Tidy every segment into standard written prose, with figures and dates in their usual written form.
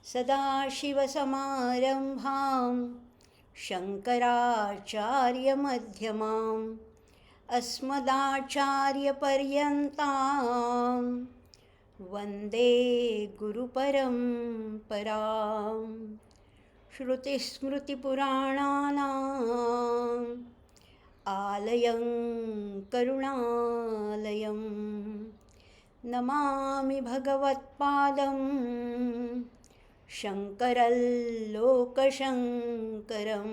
सदाशिवसमारम्भां शङ्कराचार्यमध्यमाम् अस्मदाचार्यपर्यन्तां वन्दे गुरुपरम्परां। श्रुतिस्मृतिपुराणानाम् आलयं करुणालयं नमामि भगवत्पादं शङ्करल्लोकशङ्करं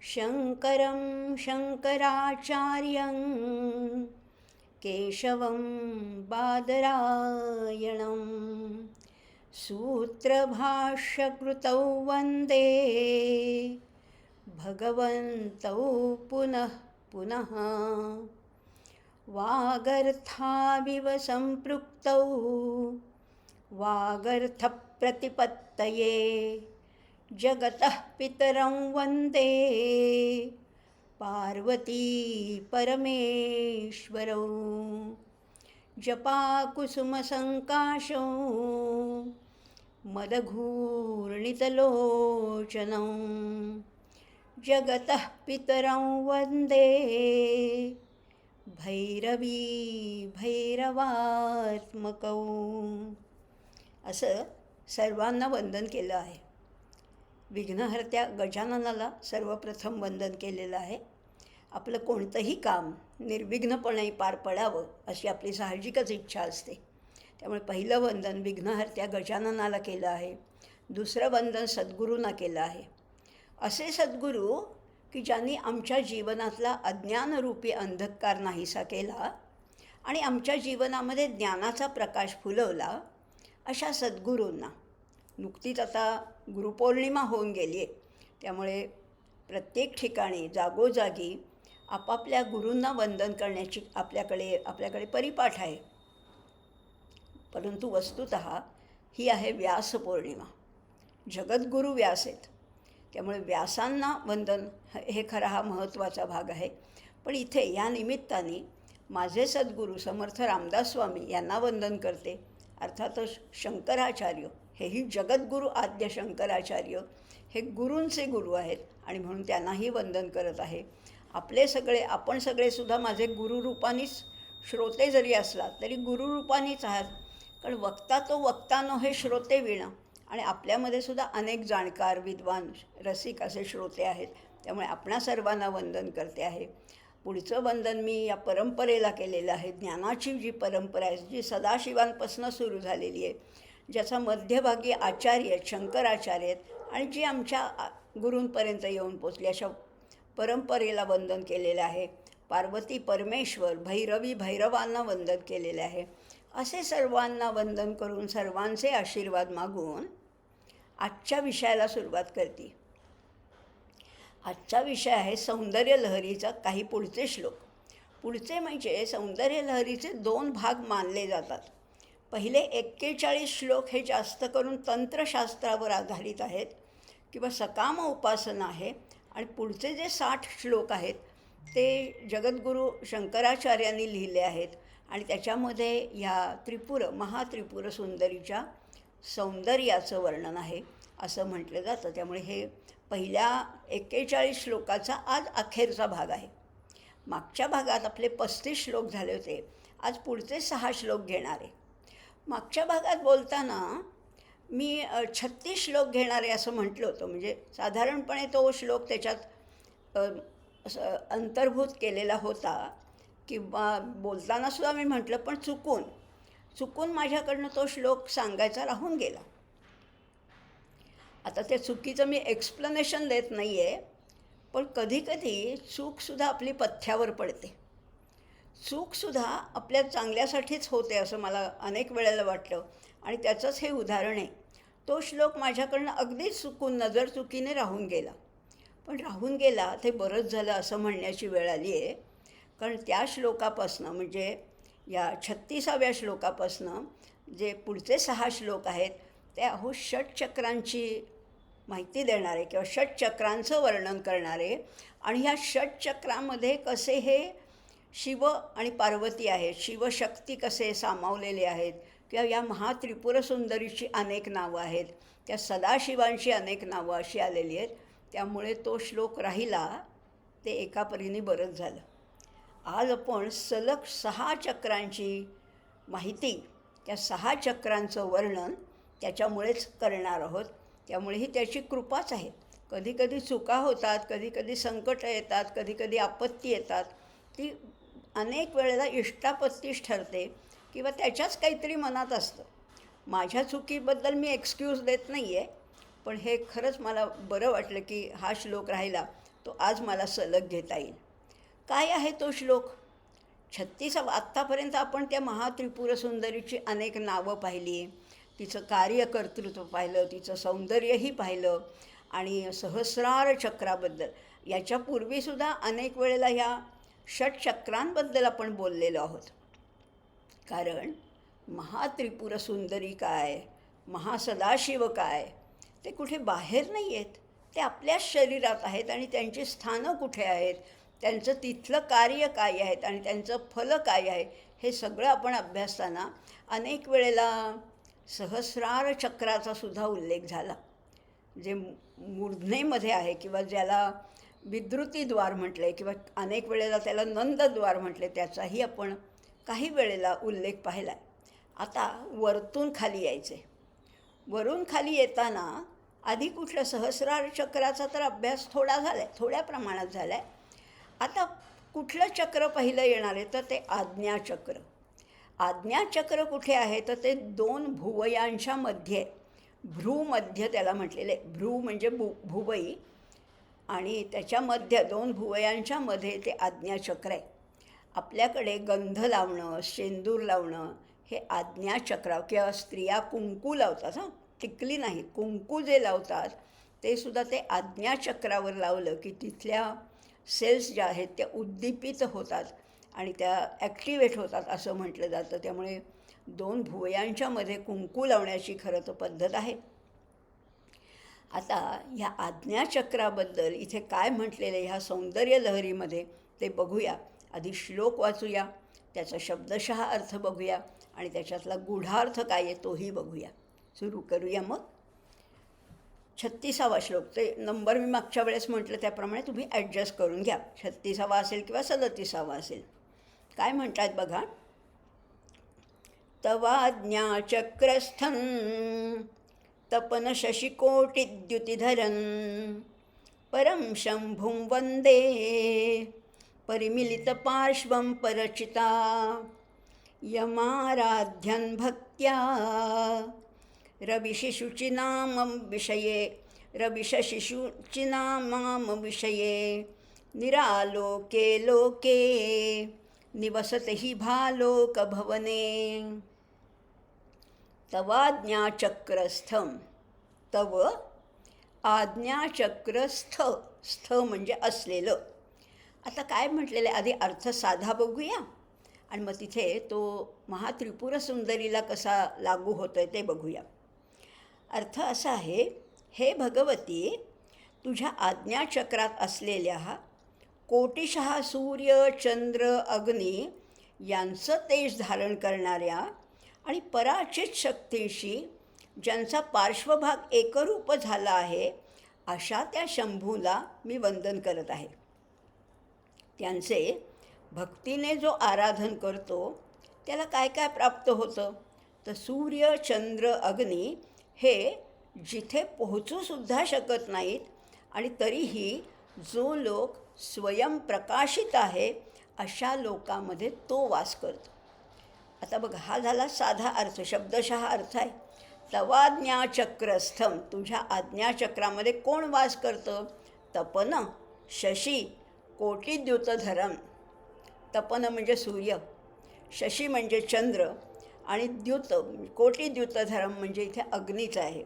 शङ्करं शङ्कराचार्यं केशवं बादरायणं सूत्रभाष्यकृतौ वन्दे भगवन्तौ पुनः पुनः। वागर्थाविव सम्पृक्तौ वागर्थप्रतिपत्तये जगतः पितरं वन्दे पार्वती परमेश्वरौ। जपाकुसुमसङ्काशौ मदघूर्णितलोचनौ जगतः पितरं वन्दे भैरवी भैरवात्मकौ। असं सर्वांना वंदन केलं आहे. विघ्नहर्त्या गजाननाला सर्वप्रथम वंदन केलेलं आहे. आपलं कोणतंही काम निर्विघ्नपणे पार पडावं अशी आपली साहजिकच इच्छा असते. त्यामुळे पहिलं वंदन विघ्नहर्त्या गजाननाला केलं आहे. दुसरं वंदन सद्गुरूंना केलं आहे. असे सद्गुरू की ज्यांनी आमच्या जीवनातला अज्ञानरूपी अंधकार नाहीसा केला आणि आमच्या जीवनामध्ये ज्ञानाचा प्रकाश फुलवला, अशा सद्गुरूंना. नुकतीच आता गुरुपौर्णिमा होऊन गेली आहे. त्यामुळे प्रत्येक ठिकाणी जागोजागी आपापल्या गुरूंना वंदन करण्याची आपल्याकडे परिपाठ आहे. परंतु वस्तुतः ही आहे व्यास पौर्णिमा. जगद्गुरू व्यास आहेत. त्यामुळे व्यासांना वंदन हे खरा हा महत्त्वाचा भाग आहे. पण इथे या निमित्ताने माझे सद्गुरू समर्थ रामदास स्वामी यांना वंदन करते. अर्थातच शंकराचार्य हेही जगद्गुरू आद्य शंकराचार्य हे गुरूंचे गुरु आहेत आणि म्हणून त्यांनाही वंदन करत आहे. आपण सगळेसुद्धा माझे गुरुरूपानीच, श्रोते जरी असला तरी गुरुरूपानीच आहात. कारण वक्ता तो वक्तानो हे श्रोते विणं, आणि आपल्यामध्ये सुद्धा अनेक जाणकार, विद्वान, रसिक असे श्रोते आहेत. त्यामुळे आपणा सर्वांना वंदन करते आहे. पुढचं वंदन मी या परंपरेला केलेलं आहे. ज्ञानाची जी परंपरा आहे, जी सदाशिवांपासून सुरू झालेली आहे, ज्याचा मध्यभागी आचार्य शंकराचार्य आहेत आणि जी आमच्या गुरूंपर्यंत येऊन पोचली, अशा परंपरेला वंदन केलेलं आहे. पार्वती परमेश्वर, भैरवी भैरवांना वंदन केलेले आहे. असे सर्वांना वंदन करून सर्वांचे आशीर्वाद मागून आजच्या विषयाला सुरुवात करते. आजचा विषय आहे सौंदर्य लहरीचा काही पुढचे श्लोक. पुढचे म्हणजे सौंदर्य लहरीचे 2 भाग मानले जातात. पहिले 41 श्लोक हे जास्त करून तंत्रशास्त्रावर आधारित आहेत किंवा सकाम उपासना आहे, आणि पुढचे जे 60 श्लोक आहेत ते जगद्गुरू शंकराचार्यांनी लिहिले आहेत आणि त्याच्यामध्ये ह्या महात्रिपुर सुंदरीच्या सौंदर्याचं वर्णन आहे असं म्हटलं जातं. त्यामुळे हे पहिल्या 41 श्लोकाचा आज अखेरचा भाग आहे. मागच्या भागात आपले 35 श्लोक झाले होते आज पुढचे 6 श्लोक घेणार आहे. मागच्या भागात बोलताना मी 36 श्लोक घेणार आहे असं म्हटलं होतं. म्हणजे साधारणपणे तो श्लोक त्याच्यात असं अंतर्भूत केलेला होता किंवा बोलतानासुद्धा मी म्हटलं, पण चुकून माझ्याकडनं तो श्लोक सांगायचा राहून गेला. आता त्या चुकीचं मी एक्सप्लेनेशन देत नाही आहे, पण कधीकधी चूकसुद्धा आपली पथ्यावर पडते. चूकसुद्धा आपल्या चांगल्यासाठीच होते असं मला अनेक वेळेला वाटलं आणि त्याचंच हे उदाहरण आहे. तो श्लोक माझ्याकडनं अगदीच चुकून नजरचुकीने राहून गेला. पण राहून गेला ते बरंच झालं असं म्हणण्याची वेळ आली आहे. कारण त्या श्लोकापासनं म्हणजे या 36व्या श्लोकापासनं जे पुढचे 6 श्लोक आहेत ते षटचक्रांची माहिती देणारे किंवा षटचक्रांचं वर्णन करणारे आणि ह्या षटचक्रामध्ये कसे हे शिव आणि पार्वती आहेत, शिवशक्ती कसे सामावलेले आहेत किंवा या महात्रिपुरसुंदरीची अनेक नावं आहेत, त्या सदाशिवांची अनेक नावं अशी आलेली आहेत. त्यामुळे तो श्लोक राहिला ते एका परीने बरंच झालं. आज आपण सलग 6 चक्रांची माहिती, त्या 6 चक्रांचं वर्णन त्याच्यामुळेच करणार आहोत. त्यामुळे ही त्याची कृपाच आहे. कधीकधी चुका होतात, कधीकधी संकटं येतात, कधीकधी आपत्ती येतात. ती अनेक वेळेला इष्टापत्तीच ठरते किंवा त्याच्याच काहीतरी मनात असतं. माझ्या चुकीबद्दल मी एक्सक्यूज देत नाही आहे, पण हे खरंच मला बरं वाटलं की हा श्लोक राहिला तो आज मला सलग घेता येईल. काय आहे तो श्लोक? 36. आत्तापर्यंत आपण त्या महात्रिपुरसुंदरीची अनेक नावं पाहिली, तिचं कार्यकर्तृत्व पाहिलं, तिचं सौंदर्यही पाहिलं आणि सहस्रार चक्राबद्दल. याच्यापूर्वीसुद्धा अनेक वेळेला ह्या षटचक्रांबद्दल आपण बोललेलो आहोत. कारण महात्रिपुरसुंदरी काय, महासदाशिव काय, ते कुठे बाहेर नाही आहेत, ते आपल्याच शरीरात आहेत आणि त्यांची स्थानं कुठे आहेत, त्यांचं तिथलं कार्य काय आहेत आणि त्यांचं फल काय आहे, हे सगळं आपण अभ्यासताना अनेक वेळेला सहस्रार चक्राचा सुद्धा उल्लेख झाला. जे मूर्धनेमध्ये आहे किंवा ज्याला विद्रुतीद्वार म्हटले किंवा अनेक वेळेला त्याला नंदद्वार म्हटले, त्याचाही आपण काही वेळेला उल्लेख पाहिला आहे. आता वरतून खाली यायचे. वरून खाली येताना आधी कुठलं सहस्रार चक्राचा तर अभ्यास थोडा झाला आहे, थोड्या प्रमाणात झाला आहे. आता कुठलं चक्र पहिलं येणार आहे तर ते आज्ञाचक्र. आज्ञाचक्र कुठे आहे तर ते 2 भुवयांच्या मध्ये, भ्रूमध्य त्याला म्हटलेलं आहे. भ्रू म्हणजे भुवई आणि त्याच्या मध्य 2 भुवयांच्या मध्ये ते आज्ञाचक्र आहे. आपल्याकडे गंध लावणं, शेंदूर लावणं हे आज्ञाचक्र किंवा स्त्रिया कुंकू लावतात. टिकली नाही, कुंकू जे लावतात ते सुद्धा ते आज्ञाचक्रावर लावलं की तिथल्या सेल्स ज्या आहेत त्या उद्दीपित होतात आणि त्या ॲक्टिवेट होतात असं म्हटलं जातं. त्यामुळे 2 भुवयांच्या मध्ये कुंकू लावण्याची खरं तर पद्धत आहे. आता ह्या आज्ञाचक्राबद्दल इथे काय म्हटलेलं आहे ह्या सौंदर्य लहरीमध्ये ते बघूया. आधी श्लोक वाचूया, त्याचा शब्दशः अर्थ बघूया आणि त्याच्यातला गूढार्थ काय आहे तोही बघूया. सुरू करूया मग. 36वा श्लोक. ते नंबर मी मागच्या वेळेस म्हटलं त्याप्रमाणे तुम्ही ॲडजस्ट करून घ्या. 36वा असेल किंवा 37वा असेल. काय म्हणतात बघा. तवाज्ञाचक्रस्थं तपन शशिकोटिद्युतिधरं परं शंभुं वन्दे परिमिलितपार्श्वं परचिता यमाराध्यन् भक्त्या रविशिशुचिनामं विषये निरालोके लोके निवसते हि भालोकभवने. तवाज्ञाचक्रस्थं. तव आज्ञाचक्रस्थ. स्थ म्हणजे असलेलं. आता काय म्हटलेलं आहे आधी अर्थ साधा बघूया आणि मग तिथे तो महात्रिपुरसुंदरीला कसा लागू होतो आहे ते बघूया. अर्थ असा आहे, हे भगवती, तुझ्या आज्ञाचक्रात असलेल्या कोटिशः सूर्य चंद्र अग्नी यांचं तेज धारण करणाऱ्या आणि पराचित शक्तीशी ज्यांचा पार्श्वभाग एकरूप झाला आहे अशा त्या शंभूला मी वंदन करत आहे. त्यांचे भक्तीने जो आराधन करतो त्याला काय काय प्राप्त होतं? तर सूर्य, चंद्र, अग्नी हे जिथे पोहोचूसुद्धा शकत नाहीत आणि तरीही जो लोक स्वयंप्रकाशित आहे अशा लोकांमध्ये तो वास करतो. आता बघा, हा झाला साधा अर्थ, शब्दशः अर्थ आहे. तवाज्ञाचक्रस्थम, तुझ्या आज्ञाचक्रामध्ये कोण वास करतं? तपन, शशी, कोटिद्युतधरम. तपन म्हणजे सूर्य, शशी म्हणजे चंद्र आणि द्युत कोटिद्युतधरम म्हणजे इथे अग्नीचं आहे.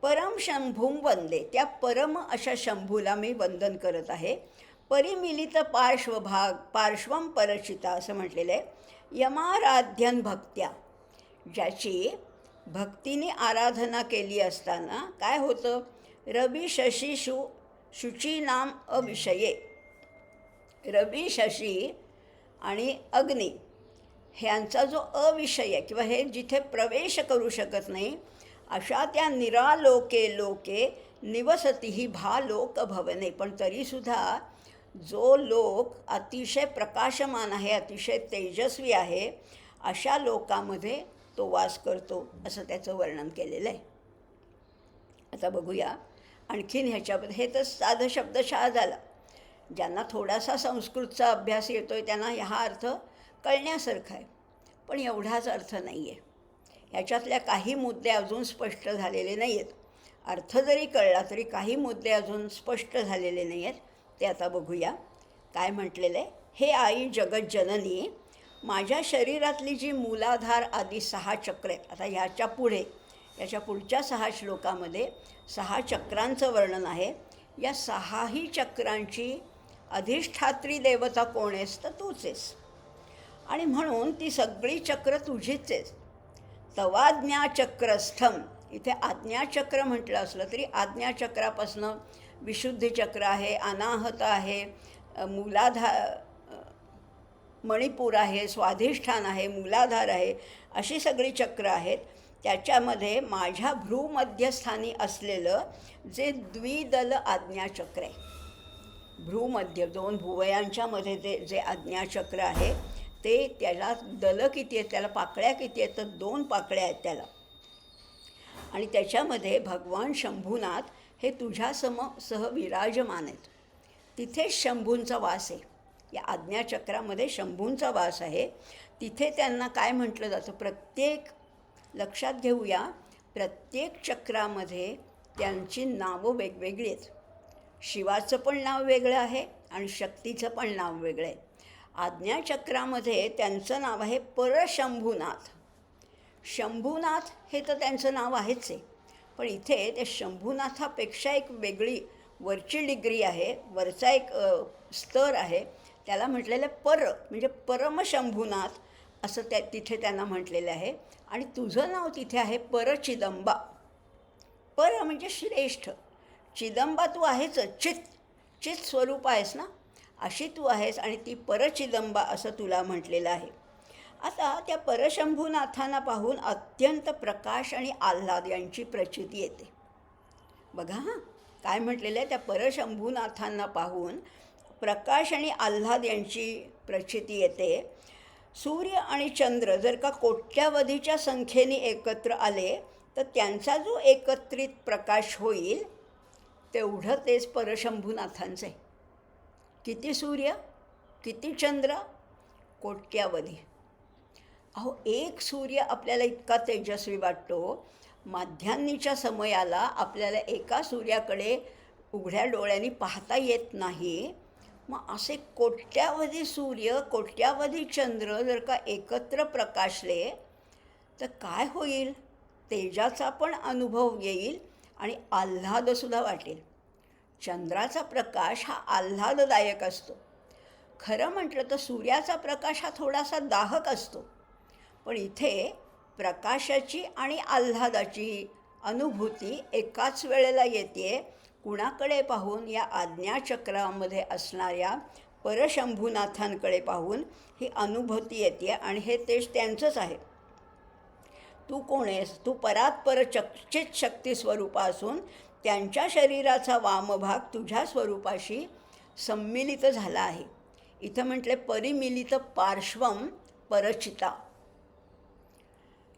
परम शंभूम वंदे, त्या परम अशा शंभूला मी वंदन करत आहे. परिमिलित पार्श्वभाग पार्श्वम परचिता असं म्हटलेलं आहे. यमाराध्यन भक्त्या, ज्याची भक्तीने आराधना केली असताना काय होतं? रवी शशी शुचीनाम अविषये, रवी शशी आणि अग्नी ह्यांचा जो अविषय किंवा हे जिथे प्रवेश करू शकत नाही अशा त्या निरालोके लोके निवसतीही भालोक भवने. पण तरीसुद्धा जो लोक अतिशय प्रकाशमान आहे, अतिशय तेजस्वी आहे, अशा लोकांमध्ये तो वास करतो असं त्याचं वर्णन केलेलं आहे. आता बघूया आणखीन ह्याच्याबद्दल. हे तर साधं शब्दशः झाला. ज्यांना थोडासा संस्कृतचा अभ्यास येतो आहे त्यांना हा अर्थ कळण्यासारखा आहे, पण एवढाच अर्थ नाही आहे. ह्याच्यातल्या काही मुद्दे अजून स्पष्ट झालेले नाही आहेत. अर्थ जरी कळला तरी काही मुद्दे अजून स्पष्ट झालेले नाही आहेत. ते आता बघूया. काय म्हटलेलं आहे? हे आई जगज्जननी, माझ्या शरीरातली जी मूलाधार आदी 6 चक्र आहेत. आता याच्या पुढच्या 6 श्लोकामध्ये 6 चक्रांचं वर्णन आहे. या 6ही चक्रांची अधिष्ठात्री देवता कोण आहेस? तर तूच आहेस. आणि म्हणून ती सगळी चक्र तुझीच आहेस. तवाज्ञाचक्रस्थम, इथे आज्ञाचक्र म्हटलं असलं तरी आज्ञाचक्रापासनं विशुद्धी चक्र आहे, अनाहत आहे, मणिपूर आहे, स्वाधिष्ठान आहे, मूलाधार आहे, अशी सगळी चक्र आहेत. त्याच्यामध्ये माझ्या भ्रूमध्यस्थानी असलेलं जे द्विदल आज्ञाचक्र आहे, भ्रूमध्य 2 भुवयांच्या मध्ये जे आज्ञाचक्र आहे ते, त्याला दल किती आहेत, त्याला पाकळ्या किती आहेत? तर 2 पाकळ्या आहेत त्याला. आणि त्याच्यामध्ये भगवान शंभूनाथ हे तुझ्या सह विराजमान आहेत. तिथेच शंभूंचा वास आहे. या आज्ञाचक्रामध्ये शंभूंचा वास आहे. तिथे त्यांना काय म्हटलं जातं? लक्षात घेऊया, प्रत्येक चक्रामध्ये त्यांची नावं वेगवेगळी आहेत. शिवाचं पण नाव वेगळं आहे आणि शक्तीचं पण नाव वेगळं आहे. आज्ञाचक्रामध्ये त्यांचं नाव आहे परशंभूनाथ. शंभूनाथ हे तर त्यांचं नाव आहेच आहे, पण इथे त्या शंभूनाथापेक्षा एक वेगळी वरची डिग्री आहे, वरचा एक स्तर आहे. त्याला म्हटलेलं पर म्हणजे परमशंभूनाथ असं तिथे त्यांना म्हटलेलं आहे. आणि तुझं नाव तिथे आहे परचिदंबा. पर म्हणजे श्रेष्ठ, चिदंबा तू आहेच, चित स्वरूप आहेस ना, अशी तू आहेस आणि ती परचिदंबा असं तुला म्हटलेलं आहे. आता त्या परशंभूनाथांना पाहून अत्यंत प्रकाश आणि आल्हाद यांची प्रचिती येते. बघा हां, काय म्हटलेलं आहे? त्या परशंभूनाथांना पाहून प्रकाश आणि आल्हाद यांची प्रचिती येते. सूर्य आणि चंद्र जर का कोट्यावधीच्या संख्येने एकत्र आले तर त्यांचा जो एकत्रित प्रकाश होईल तेवढं तेच परशंभूनाथांचं आहे. किती सूर्य, किती चंद्र? कोट्यावधी. अहो, एक सूर्य आपल्याला इतका तेजस्वी वाटतो, माध्यान्नीच्या समयाला आपल्याला एका सूर्याकडे उघड्या डोळ्यांनी पाहता येत नाही. मग असे कोट्यावधी सूर्य, कोट्यावधी चंद्र जर का एकत्र प्रकाशले तर काय होईल? तेजाचा पण अनुभव येईल आणि आल्हादसुद्धा वाटेल. चंद्राचा प्रकाश हा आल्हाददायक असतो. खरं म्हटलं तर सूर्याचा प्रकाश हा थोडासा दाहक असतो, पण इथे प्रकाशाची आणि आल्हादाची अनुभूती एकाच वेळेला येते. कुणाकडे पाहून? या आज्ञाचक्रामध्ये असणाऱ्या परशंभूनाथांकडे पाहून ही अनुभूती येते आणि हे तेच त्यांचंच आहे. तू कोण आहेस? तू परात्पर चित शक्ती स्वरूप असून त्यांच्या शरीराचा वामभाग तुझ्या स्वरूपाशी सम्मिलित झाला आहे. इथं म्हटले परिमिलित पार्श्वम परचिता.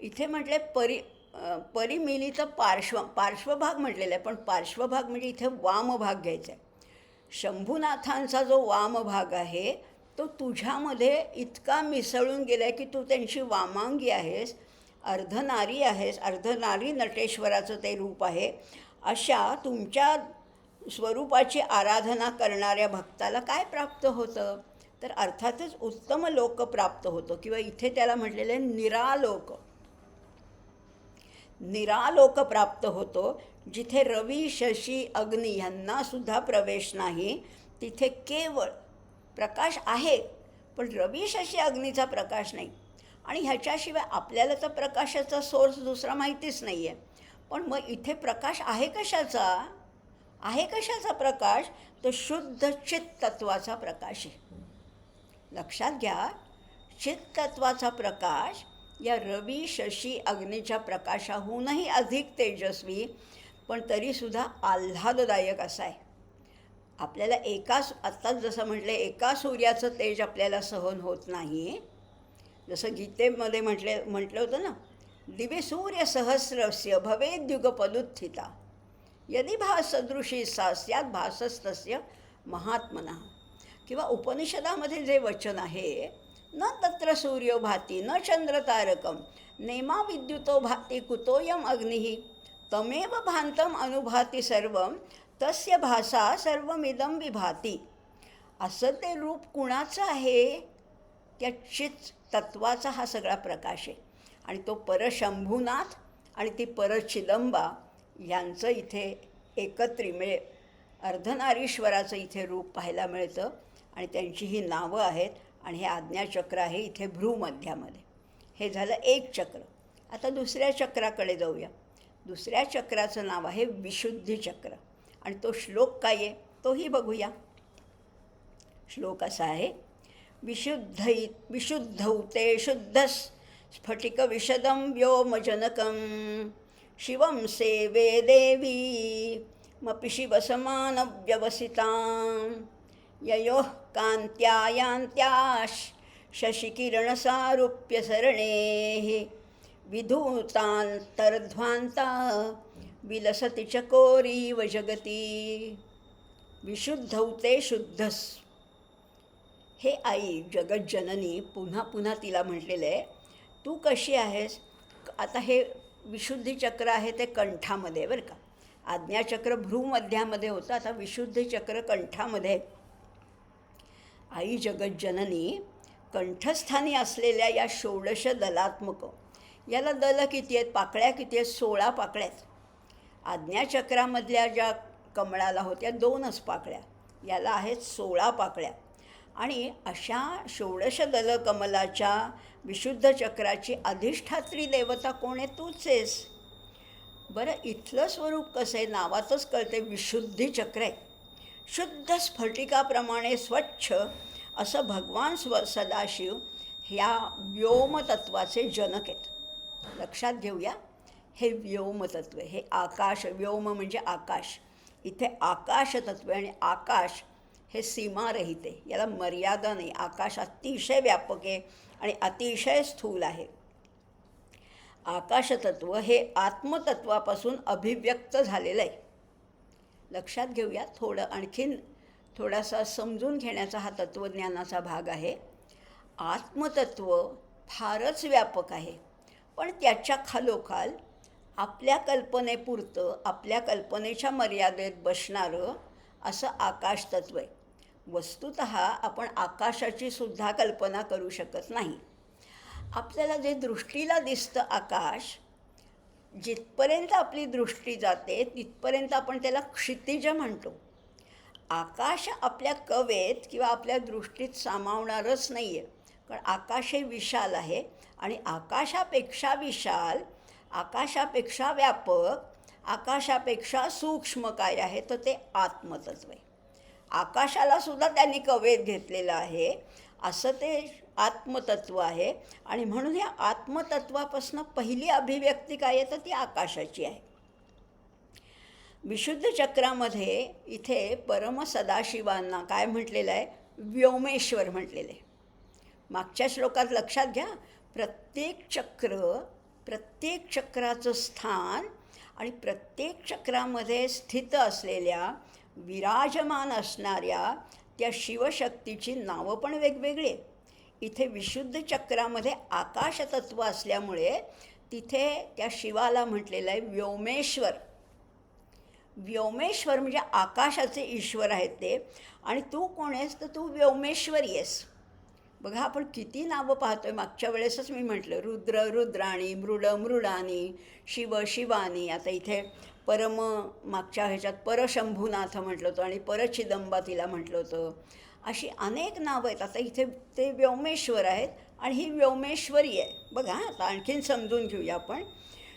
इथे म्हटले परिमिलित पार्श्वभाग म्हटलेला आहे, पण पार्श्वभाग म्हणजे इथे वामभाग घ्यायचा आहे. शंभूनाथांचा जो वामभाग आहे तो तुझ्यामध्ये इतका मिसळून गेला आहे की तू त्यांची वामांगी आहेस, अर्धनारी आहेस, अर्धनारी नटेश्वराचं ते रूप आहे. अशा तुमच्या स्वरूपाची आराधना करणाऱ्या भक्ताला काय प्राप्त होतं? तर अर्थातच उत्तम लोक प्राप्त होतं, किंवा इथे त्याला म्हटलेलं आहे निरालोक. निरालोक प्राप्त होतो, जिथे रवी शशी अग्नी ह्यांनासुद्धा प्रवेश नाही. तिथे केवळ प्रकाश आहे, पण रवी शशी अग्नीचा प्रकाश नाही. आणि ह्याच्याशिवाय आपल्याला तर प्रकाशाचा सोर्स दुसरा माहितीच नाही आहे. पण मग इथे प्रकाश आहे कशाचा? आहे कशाचा प्रकाश? तो शुद्ध चित्तत्वाचा प्रकाश आहे. लक्षात घ्या, चित्तत्वाचा प्रकाश या रवी शशी अग्नीच्या प्रकाशाहूनही अधिक तेजस्वी, पण तरीसुद्धा आल्हाददायक असा आहे. आपल्याला आत्ताच जसं एका सूर्याचं तेज आपल्याला सहन होत नाही. जसं गीतेमध्ये म्हटलं होतं ना, दिवे सूर्य सहस्रस्य भवेद्युगपदुत्थिता यदि भासदृशी सा स्यात् भासस्तस्य महात्मनः. किंवा उपनिषदामध्ये जे वचन आहे, न तत्र सूर्यो भाती न चंद्रतारकम नेमा विद्युतो भाती कुतोयम अग्निः तमेव भांतम अनुभाती सर्वं तस्य भासा सर्वमिदं विभाती. असं ते रूप कुणाचं आहे? त्या चित तत्वाचा हा सगळा प्रकाश आहे. आणि तो परशंभूनाथ आणि ती परचिदंबा यांचं इथे एकत्री म्हणजे अर्धनारीश्वराचं इथे रूप पाहायला मिळतं. आणि त्यांची ही नावं आहेत. आणि हे आज्ञाचक्र आहे इथे भ्रूमध्यामध्ये. हे झालं एक चक्र. आता दुसऱ्या चक्राकडे जाऊया. दुसऱ्या चक्राचं नाव आहे विशुद्धी चक्र. आणि तो श्लोक काय आहे तोही बघूया. श्लोक असा आहे, विशुद्धौ ते शुद्ध स्फटिक विशदं व्योमजनकं शिवं सेवे देवी मपि शिवसमानव्यवसितां ययोः कान्त्यायान्त्याः शशिकिरणसारूप्य सरणेः विधूतान्तर्ध्वान्ता विलसति चकोरीव जगती. विशुद्धौ ते शुद्धस. हे आई जगज्जननी पुन्हा पुन्हा तिला म्हटलेलं आहे, तू कशी आहेस? आता हे विशुद्धी चक्र आहे ते कंठामध्ये, बरं का. आज्ञाचक्र भ्रूमध्यामध्ये होतं, आता विशुद्धी चक्र कंठामध्ये. आई जगज्जननी कंठस्थानी असलेल्या या षोडश दलात्मक, याला दल किती आहेत, पाकळ्या किती आहेत? 16 पाकळ्या आहेत. आज्ञाचक्रामधल्या ज्या कमळाला होत्या 2च पाकळ्या, याला आहेत 16 पाकळ्या. आणि अशा षोडश दल कमलाच्या विशुद्ध चक्राची अधिष्ठात्री देवता कोण आहे? तूच आहेस. बरं, इथलं स्वरूप कसं आहे? नावातच कळते विशुद्धी चक्र आहे. शुद्ध स्फटिकाप्रमाणे स्वच्छ असं भगवान सदाशिव ह्या व्योमतत्वाचे जनक आहेत. लक्षात घेऊया, हे व्योमतत्व, हे आकाश. व्योम म्हणजे आकाश. इथे आकाश तत्व आहे. आणि आकाश हे सीमारहित आहे, याला मर्यादा नाही. आकाश अतिशय व्यापक आहे आणि अतिशय स्थूल आहे. आकाशतत्व हे आत्मतत्वापासून अभिव्यक्त झालेलं आहे. लक्षात घेऊया. आणखीन थोडासा समजून घेण्याचा हा तत्त्वज्ञानाचा भाग आहे. आत्मतत्व फारच व्यापक आहे, पण त्याच्या खालोखाल आपल्या कल्पनेपुरतं, आपल्या कल्पनेच्या मर्यादेत बसणारं असं आकाशतत्व आहे. वस्तुतः आपण आकाशाची सुद्धा कल्पना करू शकत नाही. आपल्याला जे दृष्टीला दिसतं आकाश, जिथपर्यंत आपली दृष्टी जाते तिथपर्यंत आपण त्याला क्षितिज म्हणतो. आकाश आपल्या कवेत किंवा आपल्या दृष्टीत सामावणारच नाही आहे, कारण आकाश हे विशाल आहे. आणि आकाशापेक्षा विशाल, आकाशापेक्षा व्यापक, आकाशापेक्षा सूक्ष्म काय आहे? तर ते आत्मतत्व आहे. आकाशालासुद्धा त्यांनी कवेत घेतलेलं आहे, असं ते आत्मतत्व आहे. आणि म्हणून या आत्मतत्वापासून पहिली अभिव्यक्ती काय आहे? तर ती आकाशाची आहे. विशुद्ध चक्रामध्ये इथे परम सदाशिवांना काय म्हटलेलं आहे? व्योमेश्वर म्हटलेलं आहे. मागच्या श्लोकात लक्षात घ्या, प्रत्येक चक्र प्रत्येक चक्राचं स्थान आणि प्रत्येक चक्रामध्ये स्थित असलेल्या विराजमान असणाऱ्या त्या शिवशक्तीची नावं पण वेगवेगळी आहेत. इथे विशुद्ध चक्रामध्ये आकाशतत्व असल्यामुळे तिथे त्या शिवाला म्हटलेलं आहे व्योमेश्वर. व्योमेश्वर म्हणजे आकाशाचे ईश्वर आहेत ते. आणि तू कोण आहेस तर तू व्योमेश्वरी आहेस. बघा आपण किती नावं पाहतोय. मागच्या वेळेसच मी म्हटलं रुद्र रुद्राणी, मृड मृडानी, शिव शिवानी. आता इथे परम मागच्या ह्याच्यात परशंभूनाथ म्हटलं होतं आणि परचिदंबा तिला म्हटलं होतं. अशी अनेक नावं आहेत. आता इथे ते व्योमेश्वर आहेत आणि ही व्योमेश्वरी आहे. बघा आता आणखीन समजून घेऊया आपण.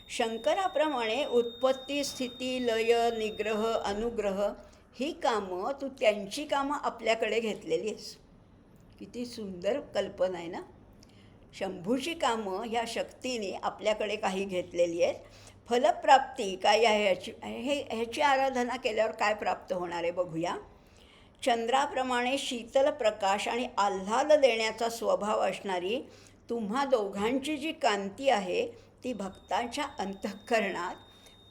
शंकराप्रमाणे उत्पत्ती, स्थिती, लय, निग्रह, अनुग्रह ही कामं तू त्यांची कामं आपल्याकडे घेतलेली आहेस. किती सुंदर कल्पना आहे ना. शंभूची कामं ह्या शक्तीने आपल्याकडे काही घेतलेली आहेत. फलप्राप्ती काय आहे ह्याची आराधना केल्यावर काय प्राप्त होणार आहे बघूया. चंद्राप्रमाणे शीतल प्रकाश आणि आल्हाद देण्याचा स्वभाव असणारी तुम्हा दोघांची जी कांती आहे ती भक्तांच्या अंतःकरणात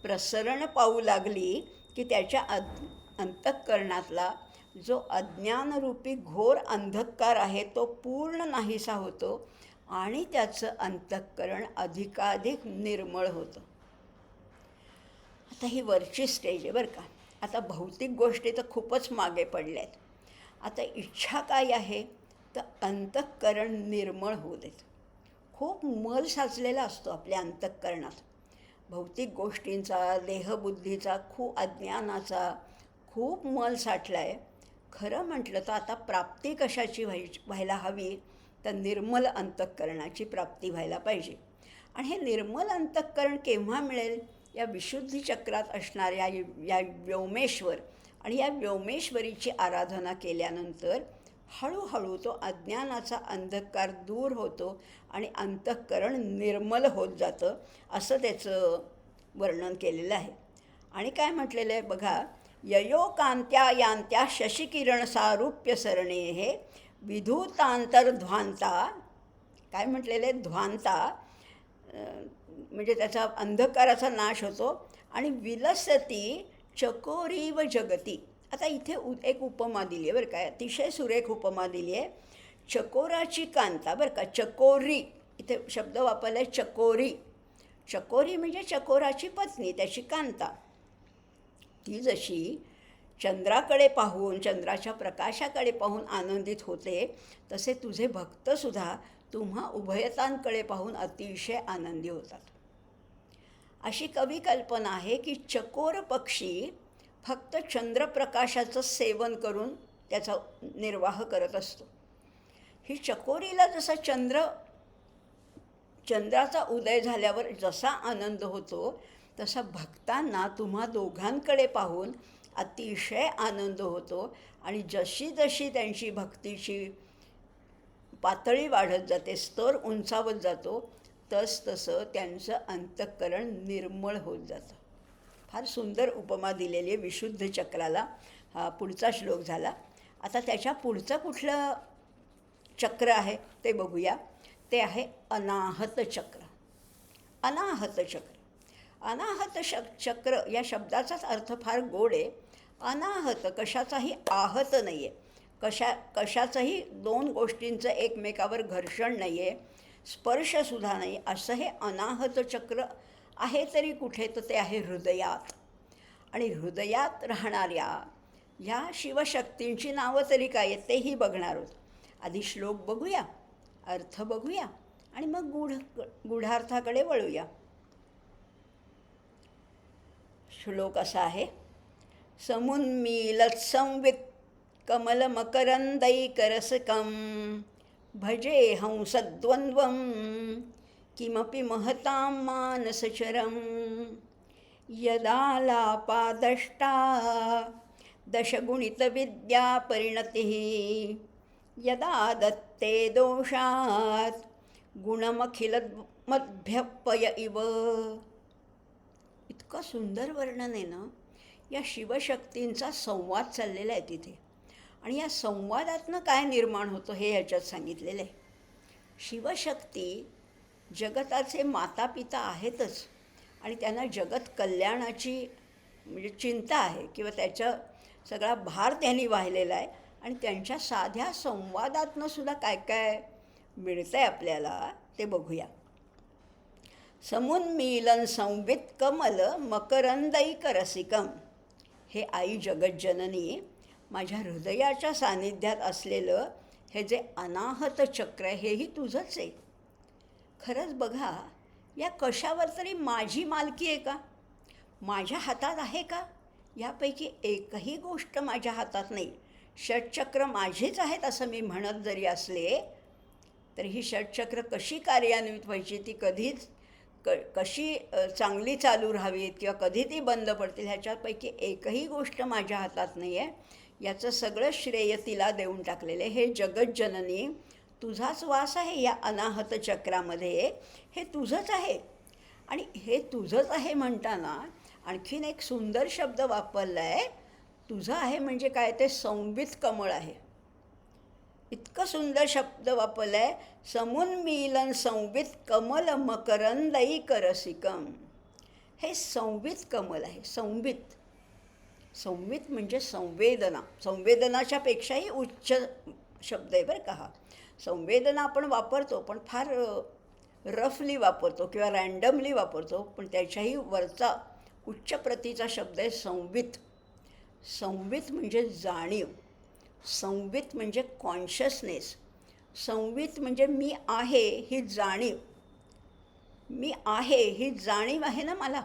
प्रसरण पाहू लागली की त्याच्या अंतःकरणातला जो अज्ञानरूपी घोर अंधकार आहे तो पूर्ण नाहीसा होतो आणि त्याचं अंतःकरण अधिकाधिक निर्मळ होतं. आता ही वरची स्टेज आहे बरं का. आता भौतिक गोष्टी तर खूपच मागे पडल्या आहेत. आता इच्छा काय आहे तर अंतःकरण निर्मळ होऊ देत. खूप मल साचलेला असतो आपल्या अंतःकरणात. भौतिक गोष्टींचा, देहबुद्धीचा, खूप अज्ञानाचा खूप मल साठला आहे. खरं म्हटलं तर आता प्राप्ती कशाची व्हायला हवी तर निर्मल अंतःकरणाची प्राप्ती व्हायला पाहिजे. आणि हे निर्मल अंतःकरण केव्हा मिळेल? या विशुद्धी चक्रात असणाऱ्या या व्योमेश्वर आणि या व्योमेश्वरीची आराधना केल्यानंतर हळूहळू तो अज्ञानाचा अंधकार दूर होतो आणि अंतःकरण निर्मल होत जातं, असं त्याचं वर्णन केलेलं आहे. आणि काय म्हटलेलं आहे बघा. ययोकांत्या यांत्या शशिकिरण सारूप्य सरणेः विधूतांतर्ध्वांता. काय म्हटलेलं आहे? ध्वांता म्हणजे त्याचा अंधकाराचा नाश होतो. आणि विलसती चकोरीव जगती. आता इथे एक उपमा दिली आहे बरं का. अतिशय सुरेख उपमा दिली आहे. चकोराची कांता बरं का. चकोरी इथे शब्द वापरला आहे चकोरी. चकोरी म्हणजे चकोराची पत्नी, त्याची कांता. ती जशी चंद्राकडे पाहून, चंद्राच्या प्रकाशाकडे पाहून आनंदित होते तसे तुझे भक्तसुद्धा तुम्हा उभयतांकडे पाहून अतिशय आनंदी होतात. अशी कवी कल्पना आहे की चकोर पक्षी फक्त चंद्रप्रकाशाचं सेवन करून त्याचा निर्वाह करत असतो. ही चकोरीला जसा चंद्राचा उदय झाल्यावर जसा आनंद होतो तसा भक्तांना तुम्हा दोघांकडे पाहून अतिशय आनंद होतो. आणि जशी जशी त्यांची भक्तीची पातळी वाढत जाते, स्तर उंचावत जातो, तसतसं त्यांचं अंतःकरण निर्मळ होत जातं. फार सुंदर उपमा दिलेली आहे विशुद्ध चक्राला. हा पुढचा श्लोक झाला. आता त्याच्या पुढचं कुठलं चक्र आहे ते बघूया. ते आहे अनाहत चक्र. अनाहत चक्र. अनाहत चक्र या शब्दाचाच अर्थ फार गोड आहे. अनाहत कशाचाही आहत नाही आहे. कशाचंही दोन गोष्टींचं एकमेकावर घर्षण नाही आहे, स्पर्शसुद्धा नाही. असं हे अनाहत चक्र आहे तरी कुठे तर ते आहे हृदयात. आणि हृदयात राहणाऱ्या ह्या शिवशक्तींची नावं तरी काय आहेत तेही बघणार आहोत. आधी श्लोक बघूया, अर्थ बघूया आणि मग गूढार्थाकडे वळूया. श्लोक असा आहे. समुन्मीलत् संवित् कमलमकरन्दैकरसकं भजे हंसद्वन्द्वं किमपि महतां मानसचरं यदालापादष्टा दशगुणितविद्यापरिणतिः यदा दत्ते दोषात् गुणमखिलमद्भ्यपय इव. इतकं सुंदर वर्णन आहे ना. या शिवशक्तींचा संवाद चाललेला आहे तिथे. आणि या संवादातनं काय निर्माण होतं हे ह्याच्यात सांगितलेलं आहे. शिवशक्ती जगताचे माता पिता आहेतच आणि त्यांना जगत कल्याणाची म्हणजे चिंता आहे किंवा त्याचा सगळा भार त्यांनी वाहिलेला आहे. आणि त्यांच्या साध्या संवादातनं सुद्धा काय काय मिळतं आहे आपल्याला ते बघूया. समुन्मीलन संवित कमल मकरंदैक रसिकम. हे आई जगज्जननी, माझ्या हृदयाच्या सान्निध्यात असलेलं हे जे अनाहत चक्र आहे हेही तुझंच आहे. खरंच बघा, या कशावर तरी माझी मालकी आहे का, माझ्या हातात आहे का? यापैकी एकही गोष्ट माझ्या हातात नाही. षटचक्र माझीच आहेत असं मी म्हणत जरी असले तरी ही षटचक्र कशी कार्यान्वित व्हायची, ती कधीच कशी चांगली चालू राहावीत किंवा कधी ती बंद पडतील, ह्याच्यापैकी एकही गोष्ट माझ्या हातात नाही आहे. याचं सगळं श्रेय तिला देऊन टाकलेलं आहे. हे जगज्जननी, तुझाच वास आहे या अनाहत चक्रामध्ये, हे तुझंच आहे. आणि हे तुझंच आहे म्हणताना आणखीन एक सुंदर शब्द वापरला आहे. तुझं आहे म्हणजे काय, ते संवित कमळ आहे. इतकं सुंदर शब्द वापरला आहे, समुन्मीलन संवित कमल मकरंदैक रसिकम. हे संवित कमल आहे. संवित म्हणजे संवेदना. संवेदनाच्या पेक्षाही उच्च शब्द आहे बरं का हा. संवेदना आपण वापरतो पण फार रफली वापरतो किंवा रँडमली वापरतो, पण त्याच्याही वरचा उच्च प्रतीचा शब्द आहे संवित. संवित म्हणजे जाणीव, संवित म्हणजे कॉन्शियसनेस, संवित म्हणजे मी आहे ही जाणीव. मी आहे ही जाणीव आहे ना मला,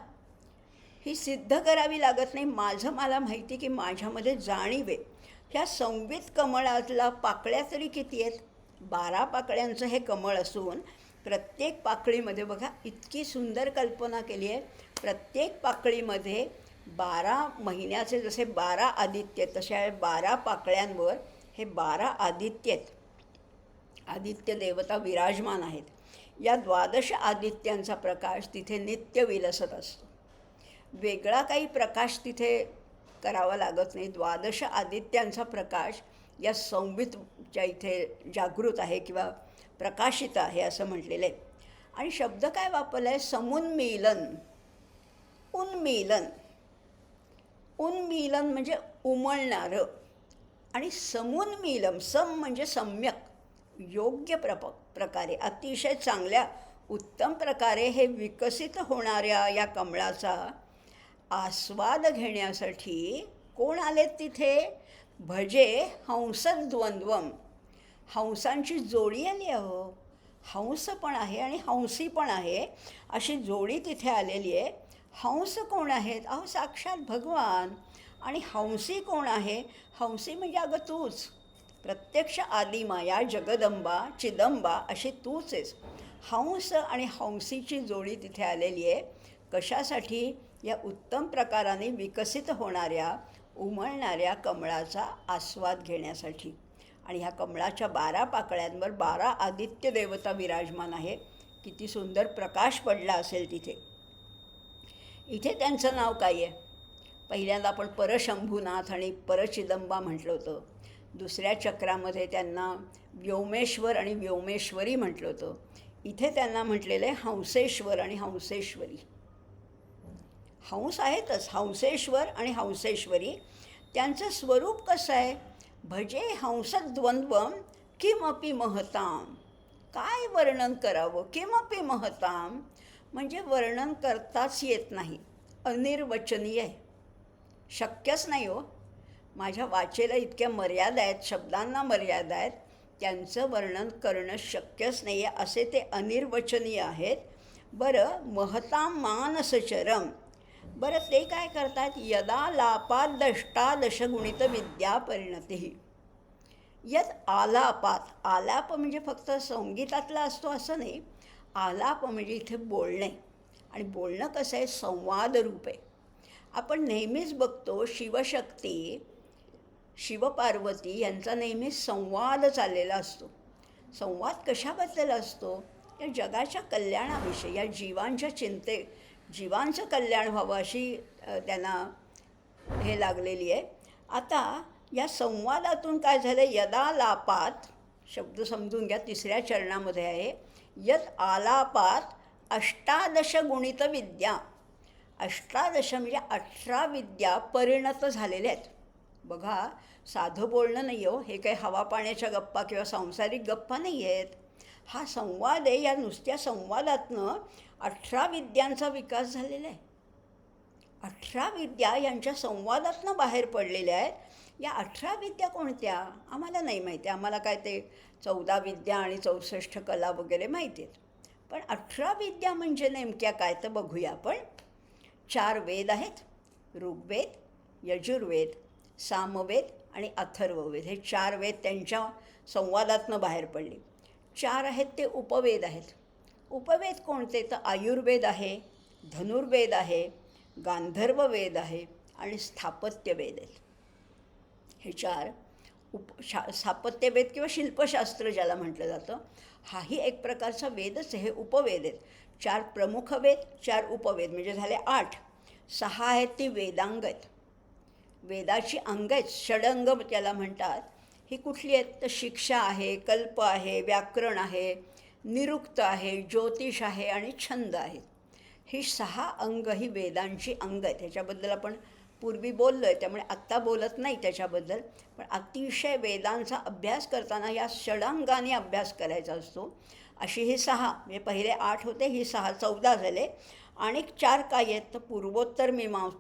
ही सिद्ध करावी लागत नाही. माझं मला माहिती की माझ्यामध्ये जाणीव आहे. ह्या संवित कमळातला पाकळ्या तरी किती आहेत? 12 पाकळ्यांचं हे कमळ असून प्रत्येक पाकळीमध्ये बघा इतकी सुंदर कल्पना केली आहे. प्रत्येक पाकळीमध्ये 12 महिन्याचे जसे 12 आदित्य तशा 12 पाकळ्यांवर हे 12 आदित्य आहेत. आदित्य देवता विराजमान आहेत. या 12 आदित्यांचा प्रकाश तिथे नित्य विलसत असतो. वेगळा काही प्रकाश तिथे करावा लागत नाही. 12 आदित्यांचा प्रकाश या संवितच्या इथे जागृत आहे किंवा प्रकाशित आहे असं म्हटलेलं आहे. आणि शब्द काय वापरला आहे? समुन्मीलन. उन्मीलन. उन्मीलन म्हणजे उमळणारं. आणि समुन्मीलम, सम म्हणजे सम्यक, योग्य प्रकारे, अतिशय चांगल्या उत्तम प्रकारे हे विकसित होणाऱ्या या कमळाचा आस्वाद घेण्यासाठी कोण आलेत तिथे? भजे हंसद्वंद्वम. हंसांची जोडी आली अहो. हंस पण आहे आणि हंसी पण आहे, अशी जोडी तिथे आलेली आहे. हंस कोण आहेत? अहो साक्षात भगवान. आणि हंसी कोण आहे? हंसी म्हणजे अगं तूच, प्रत्यक्ष आदिमाया जगदंबा चिदंबा अशी तूच आहेस. हंस आणि हंसीची जोडी तिथे आलेली आहे. कशासाठी? या उत्तम प्रकाराने विकसित होणाऱ्या उमळणाऱ्या कमळाचा आस्वाद घेण्यासाठी. आणि ह्या कमळाच्या 12 पाकळ्यांवर 12 आदित्य देवता विराजमान आहे. किती सुंदर प्रकाश पडला असेल तिथे. इथे त्यांचं नाव काय आहे? पहिल्यांदा आपण परशंभूनाथ आणि परचिदंबा म्हटलं होतं. दुसऱ्या चक्रामध्ये त्यांना व्योमेश्वर आणि व्योमेश्वरी म्हटलं होतं. इथे त्यांना म्हटलेलं आहे हंसेश्वर आणि हंसेश्वरी. हंस आहेतच, हंसेश्वर आणि हंसेश्वरी. त्यांचं स्वरूप कसं आहे? भजे हंसद्वंद्वम किमपि महताम. काय वर्णन करावं? किमपि महताम म्हणजे वर्णन करताच येत नाही, अनिर्वचनीय आहे, शक्यच नाही हो. माझ्या वाचेला इतक्या मर्यादा आहेत, शब्दांना मर्यादा आहेत, त्यांचं वर्णन करणं शक्यच नाही आहे, असे ते अनिर्वचनीय आहेत. बरं, महताम मानसचरम. बरं, ते काय करतात? यदा लापादष्टादश गुणित विद्या परिणती. यद आलापात. आलाप म्हणजे फक्त संगीतातला असतो असं नाही. आलाप म्हणजे इथे बोलणे. आणि बोलणं कसं आहे? संवाद रूप आहे. आपण नेहमीच बघतो शिवशक्ती, शिवपार्वती यांचा नेहमीच संवाद चाललेला असतो. संवाद कशाबद्दल असतो? या जगाच्या कल्याणाविषयी, या जीवांच्या जीवांचं कल्याण व्हावं अशी त्यांना हे लागलेली आहे. आता या संवादातून काय झालं? यदा लापात शब्द समजून घ्या, 3ऱ्या चरणामध्ये आहे. यत आलापात अष्टादश गुणित विद्या. अष्टादश म्हणजे 18 विद्या परिणत झालेल्या आहेत. बघा, साधं बोलणं नाही हो, हे काही हवा पाण्याच्या गप्पा किंवा सांसारिक गप्पा नाही आहेत. हा संवाद आहे. या नुसत्या संवादातनं 18 विद्यांचा विकास झालेला आहे. 18 विद्या यांच्या संवादातनं बाहेर पडलेल्या आहेत. या 18 विद्या कोणत्या आम्हाला नाही माहिती. आम्हाला काय ते 14 विद्या आणि 64 कला वगैरे माहिती आहेत. पण 18 विद्या म्हणजे नेमक्या काय तर बघूया आपण. 4 वेद आहेत: ऋग्वेद, यजुर्वेद, सामवेद आणि अथर्ववेद. हे 4 वेद त्यांच्या संवादातनं बाहेर पडले. 4 आहेत ते उपवेद आहेत. उपवेद कोणते तर आयुर्वेद आहे, धनुर्वेद आहे, गांधर्व वेद आहे आणि स्थापत्य वेद आहेत. हे 4 स्थापत्यवेद किंवा शिल्पशास्त्र ज्याला म्हटलं जातं, हाही एक प्रकारचा वेदच आहे. हे उपवेद आहेत. 4 प्रमुख वेद, 4 उपवेद म्हणजे झाले 8. 6 आहेत ती वेदांग आहेत. वेदाची अंग आहेत, षडंग त्याला म्हणतात. ही कुठली आहेत तर शिक्षा आहे, कल्प आहे, व्याकरण आहे, निरुक्त आहे, ज्योतिष आहे आणि छंद आहेत. ही 6 अंग ही वेदांची अंग आहेत. ह्याच्याबद्दल आपण पूर्वी बोललो आहे, त्यामुळे आत्ता बोलत नाही त्याच्याबद्दल. पण अतिशय वेदांचा अभ्यास करताना या षडांगाने अभ्यास करायचा असतो. अशी ही 6 म्हणजे पहिले 8 होते, ही 6 14 झाले. आणि 4 काय आहेत तर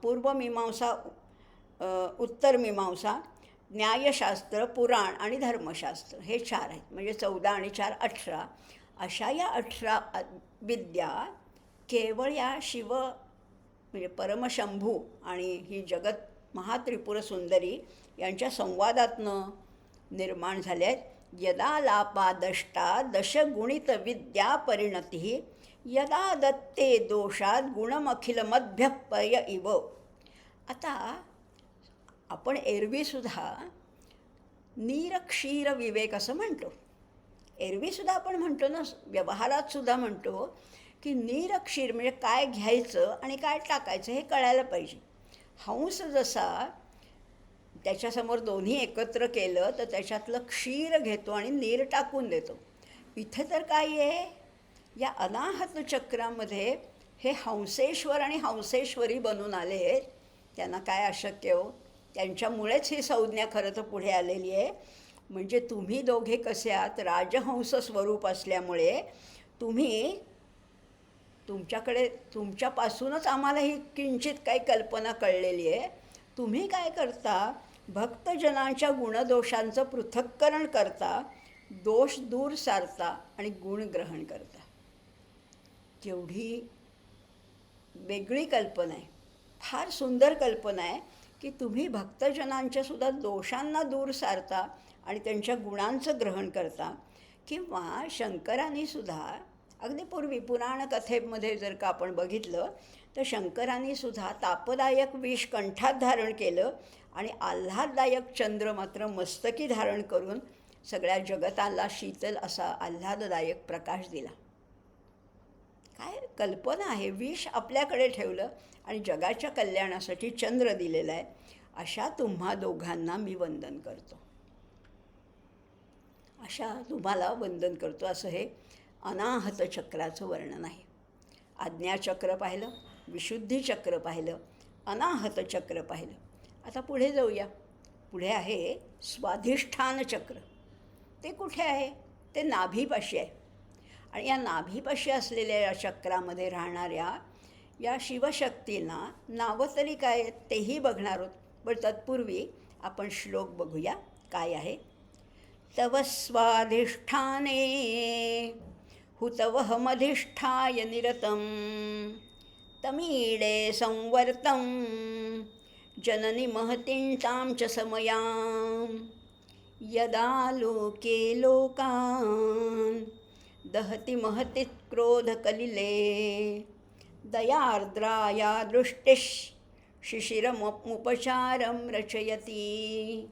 पूर्वमीमांसा, उत्तरमीमांसा, न्यायशास्त्र, पुराण आणि धर्मशास्त्र. हे 4 आहेत. म्हणजे 14 आणि 4 18. अशा या 18 विद्या केवळ या शिव म्हणजे परमशंभू आणि ही जगत महात्रिपुर सुंदरी यांच्या संवादातनं निर्माण झाल्या आहेत. यदा लापादष्टा दशगुणित विद्या परिणती यदा दत्ते दोषात गुणमखिलमभ्य पय इव. आता आपण एरवीसुद्धा नीर क्षीर विवेक असं म्हणतो. एरवीसुद्धा आपण म्हणतो ना, व्यवहारातसुद्धा म्हणतो की नीर क्षीर म्हणजे काय घ्यायचं आणि काय टाकायचं हे कळायला पाहिजे. हंस जसा त्याच्यासमोर दोन्ही एकत्र केलं तर त्याच्यातलं क्षीर घेतो आणि नीर टाकून देतो. इथे तर काय आहे, या अनाहत चक्रामध्ये हे हंसेश्वर आणि हंसेश्वरी बनून आले आहेत. त्यांना काय अशक्य हो, त्यांच्यामुळेच ही संज्ञा खरं तर पुढे आलेली आहे. म्हणजे तुम्ही दोघे कसे आहात, राजहंस स्वरूप असल्यामुळे तुम्ही तुमच्यापासूनच आम्हाला ही किंचित काही कल्पना कळलेली आहे. तुम्ही काय करता, भक्तजनांच्या गुणदोषांचं पृथक्करण करता, दोष दूर सारता आणि गुण ग्रहण करता. केवढी वेगळी कल्पना आहे, फार सुंदर कल्पना आहे की तुम्ही भक्तजनांच्यासुद्धा दोषांना दूर सारता आणि त्यांच्या गुणांचं ग्रहण करता. किंवा शंकरांनीसुद्धा अगदी पूर्वी पुराण कथेमध्ये जर का आपण बघितलं तर शंकरांनीसुद्धा तापदायक विष कंठात धारण केलं आणि आल्हाददायक चंद्र मात्र मस्तकी धारण करून सगळ्या जगताला शीतल असा आल्हाददायक प्रकाश दिला. काय कल्पना आहे. विष आपल्याकडे ठेवलं आणि जगाच्या कल्याणासाठी चंद्र दिलेला आहे. अशा तुम्हा दोघांना मी वंदन करतो, अशा तुम्हाला वंदन करतो. असं हे अनाहत चक्राचं वर्णन आहे. आज्ञाचक्र पाहिलं, विशुद्धी चक्र पाहिलं, अनाहत चक्र पाहिलं. आता पुढे जाऊया. पुढे आहे स्वाधिष्ठान चक्र. ते कुठे आहे ते नाभीपाशी आहे. आणि या नाभीपाशी असलेल्या या चक्रामध्ये राहणाऱ्या या शिवशक्तींना नावं तरी काय तेही बघणार आहोत. पण तत्पूर्वी आपण श्लोक बघूया काय आहे. तव स्वाधिष्ठाने हुतवहमधिष्ठाय निरतं तमीडे संवर्तं जननी महतीं च समयां यदा लोके लोकान् दहति महति क्रोधकलिले दयार्द्राया दृष्टिः शिशिरमुपचारं रचयति.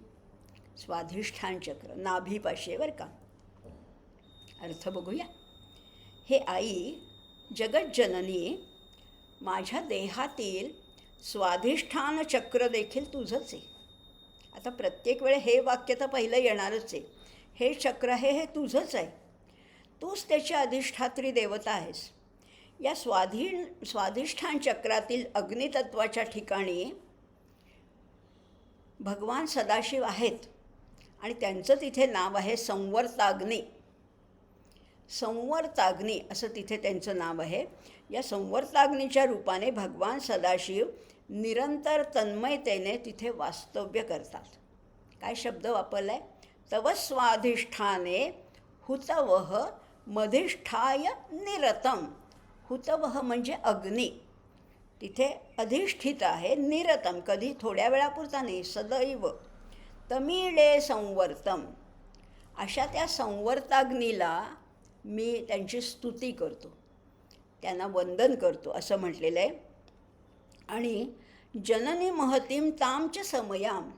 स्वाधिष्ठान चक्र नाभीपाशी बरं का. अर्थ बघूया. हे आई जगज्जननी, माझ्या देहातील स्वाधिष्ठान चक्र देखील तुझंच आहे. आता प्रत्येक वेळे हे वाक्य तर पहिलं येणारच आहे. हे चक्र आहे हे तुझंच आहे. तूच त्याची अधिष्ठात्री देवता आहेस. या स्वाधिष्ठान चक्रातील अग्नितत्वाच्या ठिकाणी भगवान सदाशिव आहेत आणि त्यांचं तिथे नाव आहे संवर्ताग्नी. संवर्ताग्नी असं तिथे त्यांचं नाव आहे. या संवर्ताग्नीच्या रूपाने भगवान सदाशिव निरंतर तन्मयतेने तिथे वास्तव्य करतात. काय शब्द वापरला आहे? तव स्वाधिष्ठाने हुतवह मधिष्ठाय निरतम. हुतवह म्हणजे अग्नी तिथे अधिष्ठित आहे. निरतम कधी थोड्या वेळापुरता नाही, सदैव. तमीळे संवर्तम. अशा त्या संवर्ताग्नीला मी त्यांची स्तुती करतो, त्यांना वंदन करतो असं म्हटलेलं आहे. आणि जननी महतीम तामच समयाम.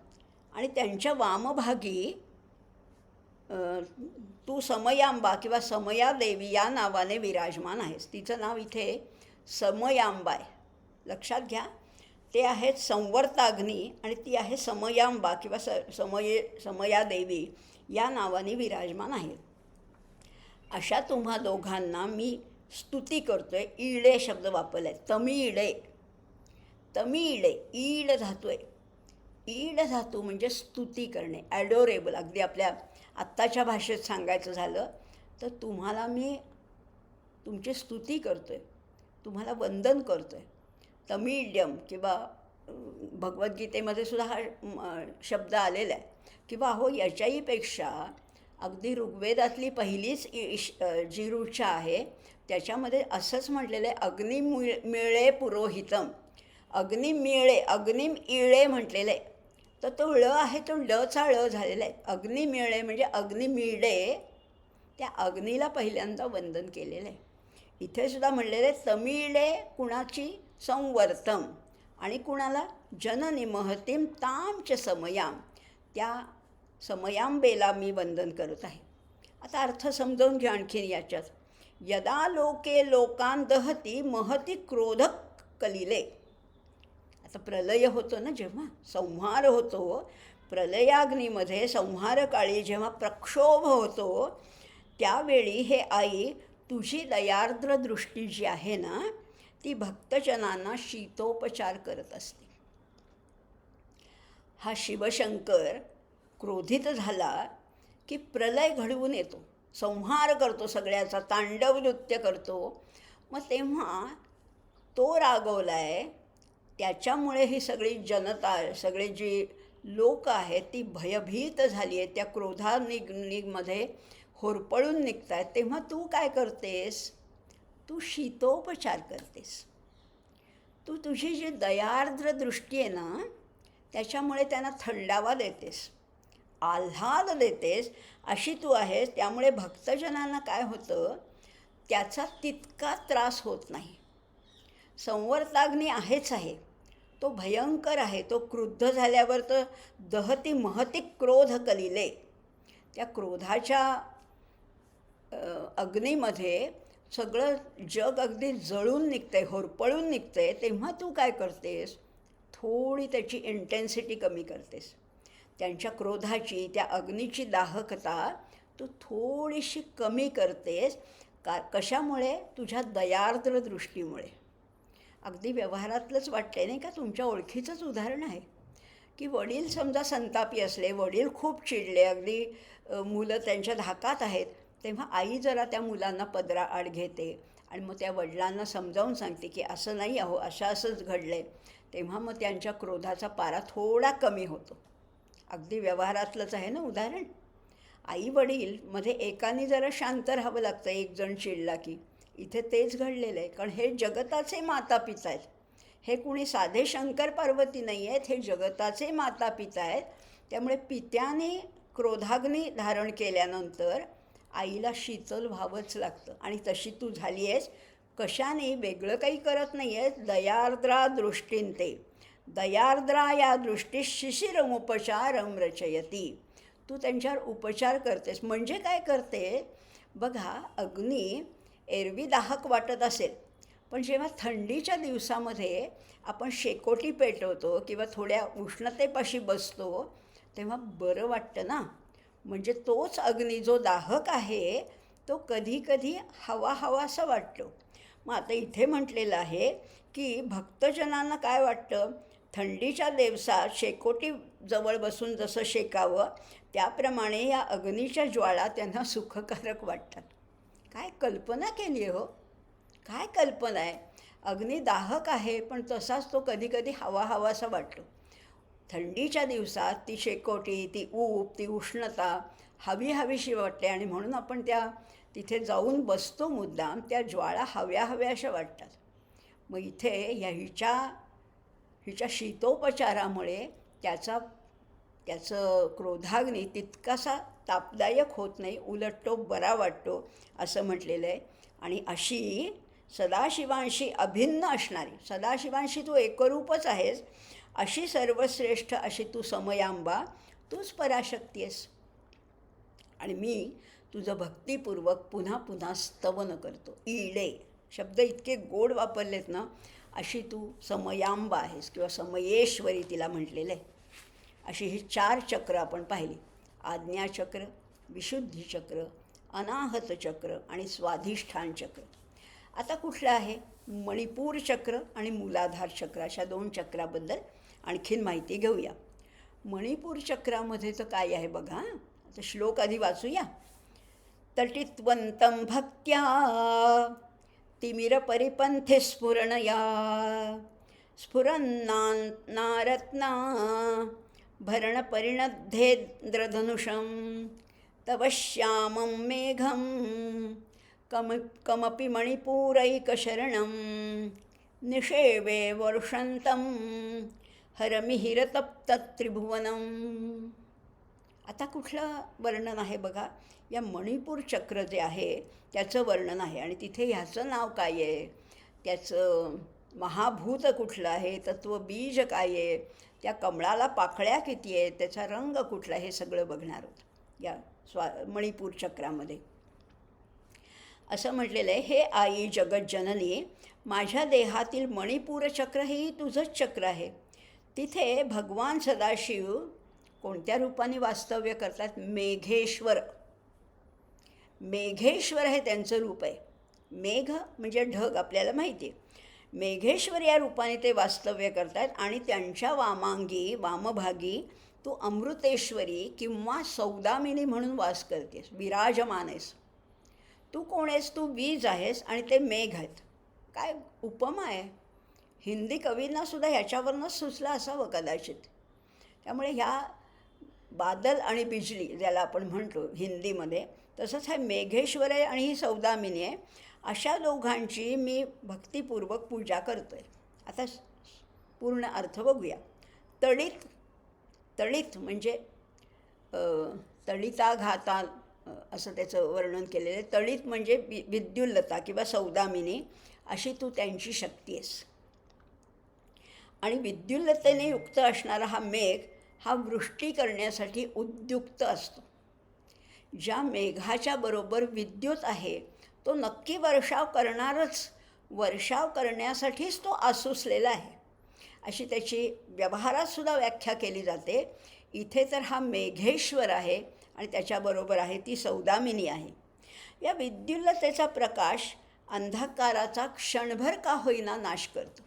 आणि त्यांच्या वामभागी तू समयांबा किंवा समया देवी या नावाने विराजमान आहेस. तिचं नाव इथे समयांबा आहे, लक्षात घ्या. ते आहेत संवर्ताग्नी आणि ती आहे समयांबा किंवा समया देवी या नावाने विराजमान आहे. अशा तुम्हा दोघांना मी स्तुती करतो आहे. ईडे शब्द वापरला आहे. तमीळे. तमीळे ईड धातू आहे. ईड धातू म्हणजे स्तुती करणे, ॲडोरेबल. अगदी आपल्या आत्ताच्या भाषेत सांगायचं झालं तर तुम्हाला मी तुमची स्तुती करतो आहे, तुम्हाला वंदन करतो आहे. तमीड्यम किंवा भगवद्गीतेमध्ये सुद्धा हा शब्द आलेला आहे. किंवा अहो याच्याहीपेक्षा अगदी ऋग्वेदातली पहिलीच जी ऋचा आहे त्याच्यामध्ये असंच म्हटलेलं आहे, अग्निमिळे पुरोहितम. अग्निमिळे, अग्निम इळे म्हटलेलं आहे. तर तो ळ आहे तो ळचा ळ झालेला आहे. अग्निमिळे म्हणजे अग्निमिळे, त्या अग्नीला पहिल्यांदा वंदन केलेलं आहे. इथे सुद्धा म्हणलेलं आहे तमिळे कुणाची? संवर्तम. आणि कुणाला? जननी महतीम तामच समयाम. त्या समयांबेला मी वंदन करत आहे. आता अर्थ समजावून घ्या आणखीन याच्यात. यदा लोके लोकान दहती महती क्रोधक कलिले. आता प्रलय होतो ना, जेव्हा संहार होतो, प्रलयाग्नीमध्ये संहारकाळी जेव्हा प्रक्षोभ होतो त्यावेळी हे आई तुझी दयार्द्र दृष्टी जी आहे ना ती भक्तजनांना शीतोपचार करत असते. हा शिवशंकर क्रोधित झाला की प्रलय घडवून येतो, संहार करतो, सगळ्याचा तांडव नृत्य करतो. मग तेव्हा तो रागवला आहे, त्याच्यामुळे ही सगळी जनता, सगळी जी लोक आहेत ती भयभीत झाली आहे, त्या क्रोधाग्नीमध्ये होरपळून निघत आहेत. तेव्हा तू काय करतेस? तू शीतोपचार करतेस. तू तुझी जी दयार्द्र दृष्टी आहे ना त्याच्यामुळे त्यांना थंडावा देतेस, आल्हाद देतेस, अशी तू आहेस. त्यामुळे भक्तजनांना काय होतं, त्याचा तितका त्रास होत नाही. संवर्ताग्नी आहेच आहे, तो भयंकर आहे. तो क्रुद्ध झाल्यावर तर दहती महती क्रोध कलिले. त्या क्रोधाच्या अग्नीमध्ये सगळं जग अगदी जळून निघतं आहे, होरपळून निघतं आहे. तेव्हा तू काय करतेस? थोडी त्याची इंटेन्सिटी कमी करतेस. त्यांच्या क्रोधाची, त्या अग्नीची दाहकता तू थोडीशी कमी करतेस. कशामुळे? तुझ्या दयार्द्र दृष्टीमुळे. अगदी व्यवहारातलंच वाटतंय नाही का? तुमच्या ओळखीचंच उदाहरण आहे की वडील समजा संतापी असले, वडील खूप चिडले, अगदी मुलं त्यांच्या धाकात आहेत, तेव्हा आई जरा त्या मुलांना पदराआड घेते आणि मग त्या वडिलांना समजावून सांगते की असं नाही अहो, असंच घडलं आहे. तेव्हा मग त्यांच्या क्रोधाचा पारा थोडा कमी होतो. अगदी व्यवहारातलंच आहे ना उदाहरण. आई वडील मध्ये एकाने जरा शांत राहावं लागतं, एक जण चिडला की. इथे तेच घडलेलं आहे, कारण हे जगताचे माता पिता आहेत. हे कुणी साधे शंकर पार्वती नाही आहेत, हे जगताचे माता पिता आहेत. त्यामुळे पित्याने क्रोधाग्नी धारण केल्यानंतर आईला शीतल व्हावंच लागतं. आणि तशी तू झाली आहेस. कशाने? वेगळं काही करत नाही आहेस, दयार्द्रा दृष्टींते. दयार्द्रा या दृष्टी शिशिरमुपचारम रचयती. तू त्यांच्यावर उपचार करतेस. म्हणजे काय करते? बघा, अग्नी एरवी दाहक वाटत असेल, पण जेव्हा थंडीच्या दिवसामध्ये आपण शेकोटी पेटवतो किंवा थोड्या उष्णतेपाशी बसतो तेव्हा बरं वाटतं ना. म्हणजे तोच अग्नी जो दाहक आहे तो कधीकधी हवाहवासा वाटतो. मग आता इथे म्हटलेलं आहे की भक्तजनांना काय वाटतं, थंडीच्या दिवसात शेकोटी जवळ बसून जसं शेकावं त्याप्रमाणे या अग्नीच्या ज्वाळा त्यांना सुखकारक वाटतात. काय कल्पना केली आहे हो, काय कल्पना आहे. अग्नी दाहक आहे पण तसाच तो कधीकधी हवाहवासा वाटतो. थंडीच्या दिवसात ती शेकोटी, ती ऊब, ती उष्णता हवीशी वाटते आणि म्हणून आपण तिथे जाऊन बसतो मुद्दाम. त्या ज्वाळा हव्याशा वाटतात. मग इथे हिच्या शीतोपचारामुळे त्याचं क्रोधाग्नी तितकासा तापदायक होत नाही, उलट तो बरा वाटतो असं म्हटलेलं आहे. आणि अशी सदाशिवांशी अभिन्न असणारी, सदाशिवांशी तू एकरूपच आहेस, अशी सर्वश्रेष्ठ अशी तू समयांबा, तूच पराशक्ती आहेस. आणि मी तुझं भक्तिपूर्वक पुन्हा पुन्हा स्तवन करतो. ईडे शब्द इतके गोड वापरलेत ना. अशी तू समयांबा आहेस किंवा समयेश्वरी तिला म्हटलेलं आहे. अशी ही 4 चक्र आपण पाहिली: आज्ञाचक्र, विशुद्धीचक्र, अनाहत चक्र आणि स्वाधिष्ठान चक्र. आता कुठलं आहे? मणिपूर चक्र आणि मूलाधार चक्र, अशा 2 चक्राबद्दल आणखीन माहिती घेऊया. मणिपूर चक्रामध्ये तर काय आहे बघा. आता श्लोक आधी वाचूया. तटित्वंतं भक्त्या तिमिरपरिपंथे स्फुरणया स्फुरन्नारत्ना भरणपरिणद्धेन्द्रधनुषं तव श्यामं मेघं कमपि मणिपूरैकशरणं निषेवे वर्षन्तं हरमिहिरतप्तत्रिभुवनम्. आता कुठलं वर्णन आहे बघा. या मणिपूर चक्र जे आहे त्याचं वर्णन आहे. आणि तिथे ह्याचं नाव काय आहे, त्याचं महाभूत कुठलं आहे, तत्वबीज काय आहे, त्या कमळाला पाकळ्या किती आहेत, त्याचा रंग कुठला, हे सगळं बघणार आहोत या मणिपूर चक्रामध्ये. असं म्हटलेलं आहे, हे आई जगज्जननी, माझ्या देहातील मणिपूर चक्र हे तुझंच चक्र आहे. तिथे भगवान सदाशिव कोणत्या रूपाने वास्तव्य करतात? मेघेश्वर. मेघेश्वर हे त्यांचं रूप आहे. मेघ म्हणजे ढग, आपल्याला माहिती आहे. मेघेश्वर या रूपाने ते वास्तव्य करतात. आणि त्यांच्या वामभागी तू अमृतेश्वरी किंवा सौदामिनी म्हणून वास करतेस, विराजमान आहेस. तू कोण आहेस? तू वीज आहेस आणि ते मेघ आहेत. काय उपमा आहे. हिंदी कवींनासुद्धा ह्याच्यावरनंच सुचलं असावं कदाचित. त्यामुळे ह्या बादल आणि बिजली ज्याला आपण म्हणतो हिंदीमध्ये, तसंच हे मेघेश्वर आहे आणि ही सौदामिनी आहे. अशा दोघांची मी भक्तिपूर्वक पूजा करतो आहे. आता पूर्ण अर्थ बघूया. तळीत म्हणजे तळिताघाता असं त्याचं वर्णन केलेलं आहे. तळीत म्हणजे विद्युल्लता किंवा सौदामिनी, अशी तू त्यांची शक्ती आहेस. आणि विद्युल्लतेने युक्त असणारा हा मेघ हा वृष्टी करण्यासाठी उद्युक्त असतो. ज्या मेघाच्या बरोबर विद्युत आहे तो नक्की वर्षाव करणारच, वर्षाव करण्यासाठीच तो आसुसलेला आहे, अशी त्याची व्यवहारातसुद्धा व्याख्या केली जाते. इथे तर हा मेघेश्वर आहे आणि त्याच्याबरोबर आहे ती सौदामिनी आहे. या विद्युल्लतेचा प्रकाश अंधकाराचा क्षणभर का होईना नाश करतो.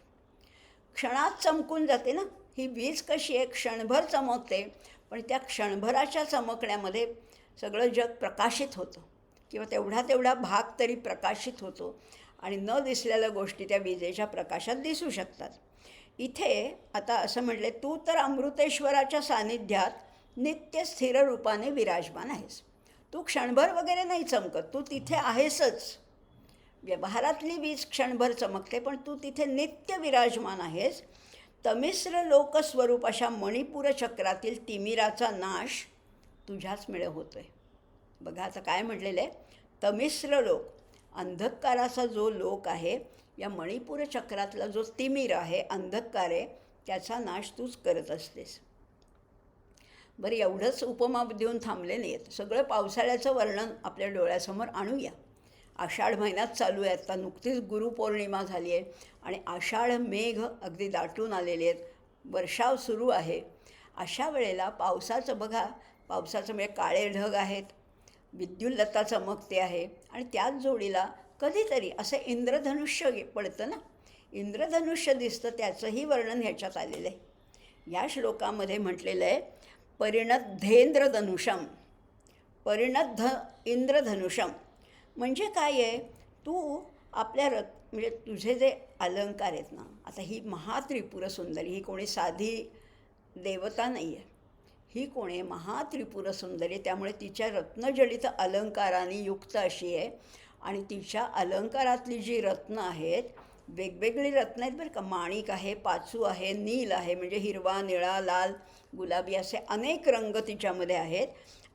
क्षणात चमकून जाते ना. ही वीज कशी आहे, क्षणभर चमकते, पण त्या क्षणभराच्या चमकण्यामध्ये सगळं जग प्रकाशित होतं किंवा तेवढा भाग तरी प्रकाशित होतो आणि न दिसलेल्या गोष्टी त्या विजेच्या प्रकाशात दिसू शकतात. इथे आता असं म्हटले, तू तर अमृतेश्वराच्या सान्निध्यात नित्य स्थिर रूपाने विराजमान आहेस. तू क्षणभर वगैरे नाही चमकत, तू तिथे आहेसच. व्यवहारातली वीज क्षणभर चमकते, पण तू तिथे नित्य विराजमान आहेस. तमिस्र लोकस्वरूप अशा मणिपूर चक्रातील तिमिराचा नाश तुझ्याचमुळे होतो आहे. बघा आता काय म्हटलेलं आहे. तमिस्र लोक, अंधकाराचा जो लोक आहे, या मणिपूर चक्रातला जो तिमिर आहे, अंधकार आहे, त्याचा नाश तूच करत असतेस. बरं, एवढंच उपमा देऊन थांबले नाही आहेत. सगळं पावसाळ्याचं वर्णन आपल्या डोळ्यासमोर आणूया. आषाढ महिन्यात चालू आहे. आता नुकतीच गुरुपौर्णिमा झाली आहे आणि आषाढ मेघ अगदी दाटून आलेले आहेत. वर्षाव सुरू आहे. अशा वेळेला पावसाचं बघा, पावसाचं म्हणजे काळे ढग आहेत, विद्युल्लता चमकते आहे आणि त्याच जोडीला कधीतरी असं इंद्रधनुष्य पडतं ना, इंद्रधनुष्य दिसतं, त्याचंही वर्णन ह्याच्यात आलेलं आहे. या श्लोकामध्ये म्हटलेलं आहे परिणद्धेंद्रधनुषम, परिणद्ध इंद्रधनुषम. म्हणजे काय आहे, तू आपल्या म्हणजे तुझे जे अलंकार आहेत ना, आता ही महात्रिपुर सुंदरी, ही कोणी साधी देवता नाही आहे, ही कोणी आहे महात्रिपुर सुंदरी. त्यामुळे तिच्या रत्नजडित अलंकाराने युक्त अशी आहे. आणि तिच्या अलंकारातली जी रत्न आहेत, वेगवेगळी रत्न आहेत बरं का, माणिक आहे, पाचू आहे, नील आहे, म्हणजे हिरवा, निळा, लाल, गुलाबी असे अनेक रंग तिच्यामध्ये आहेत.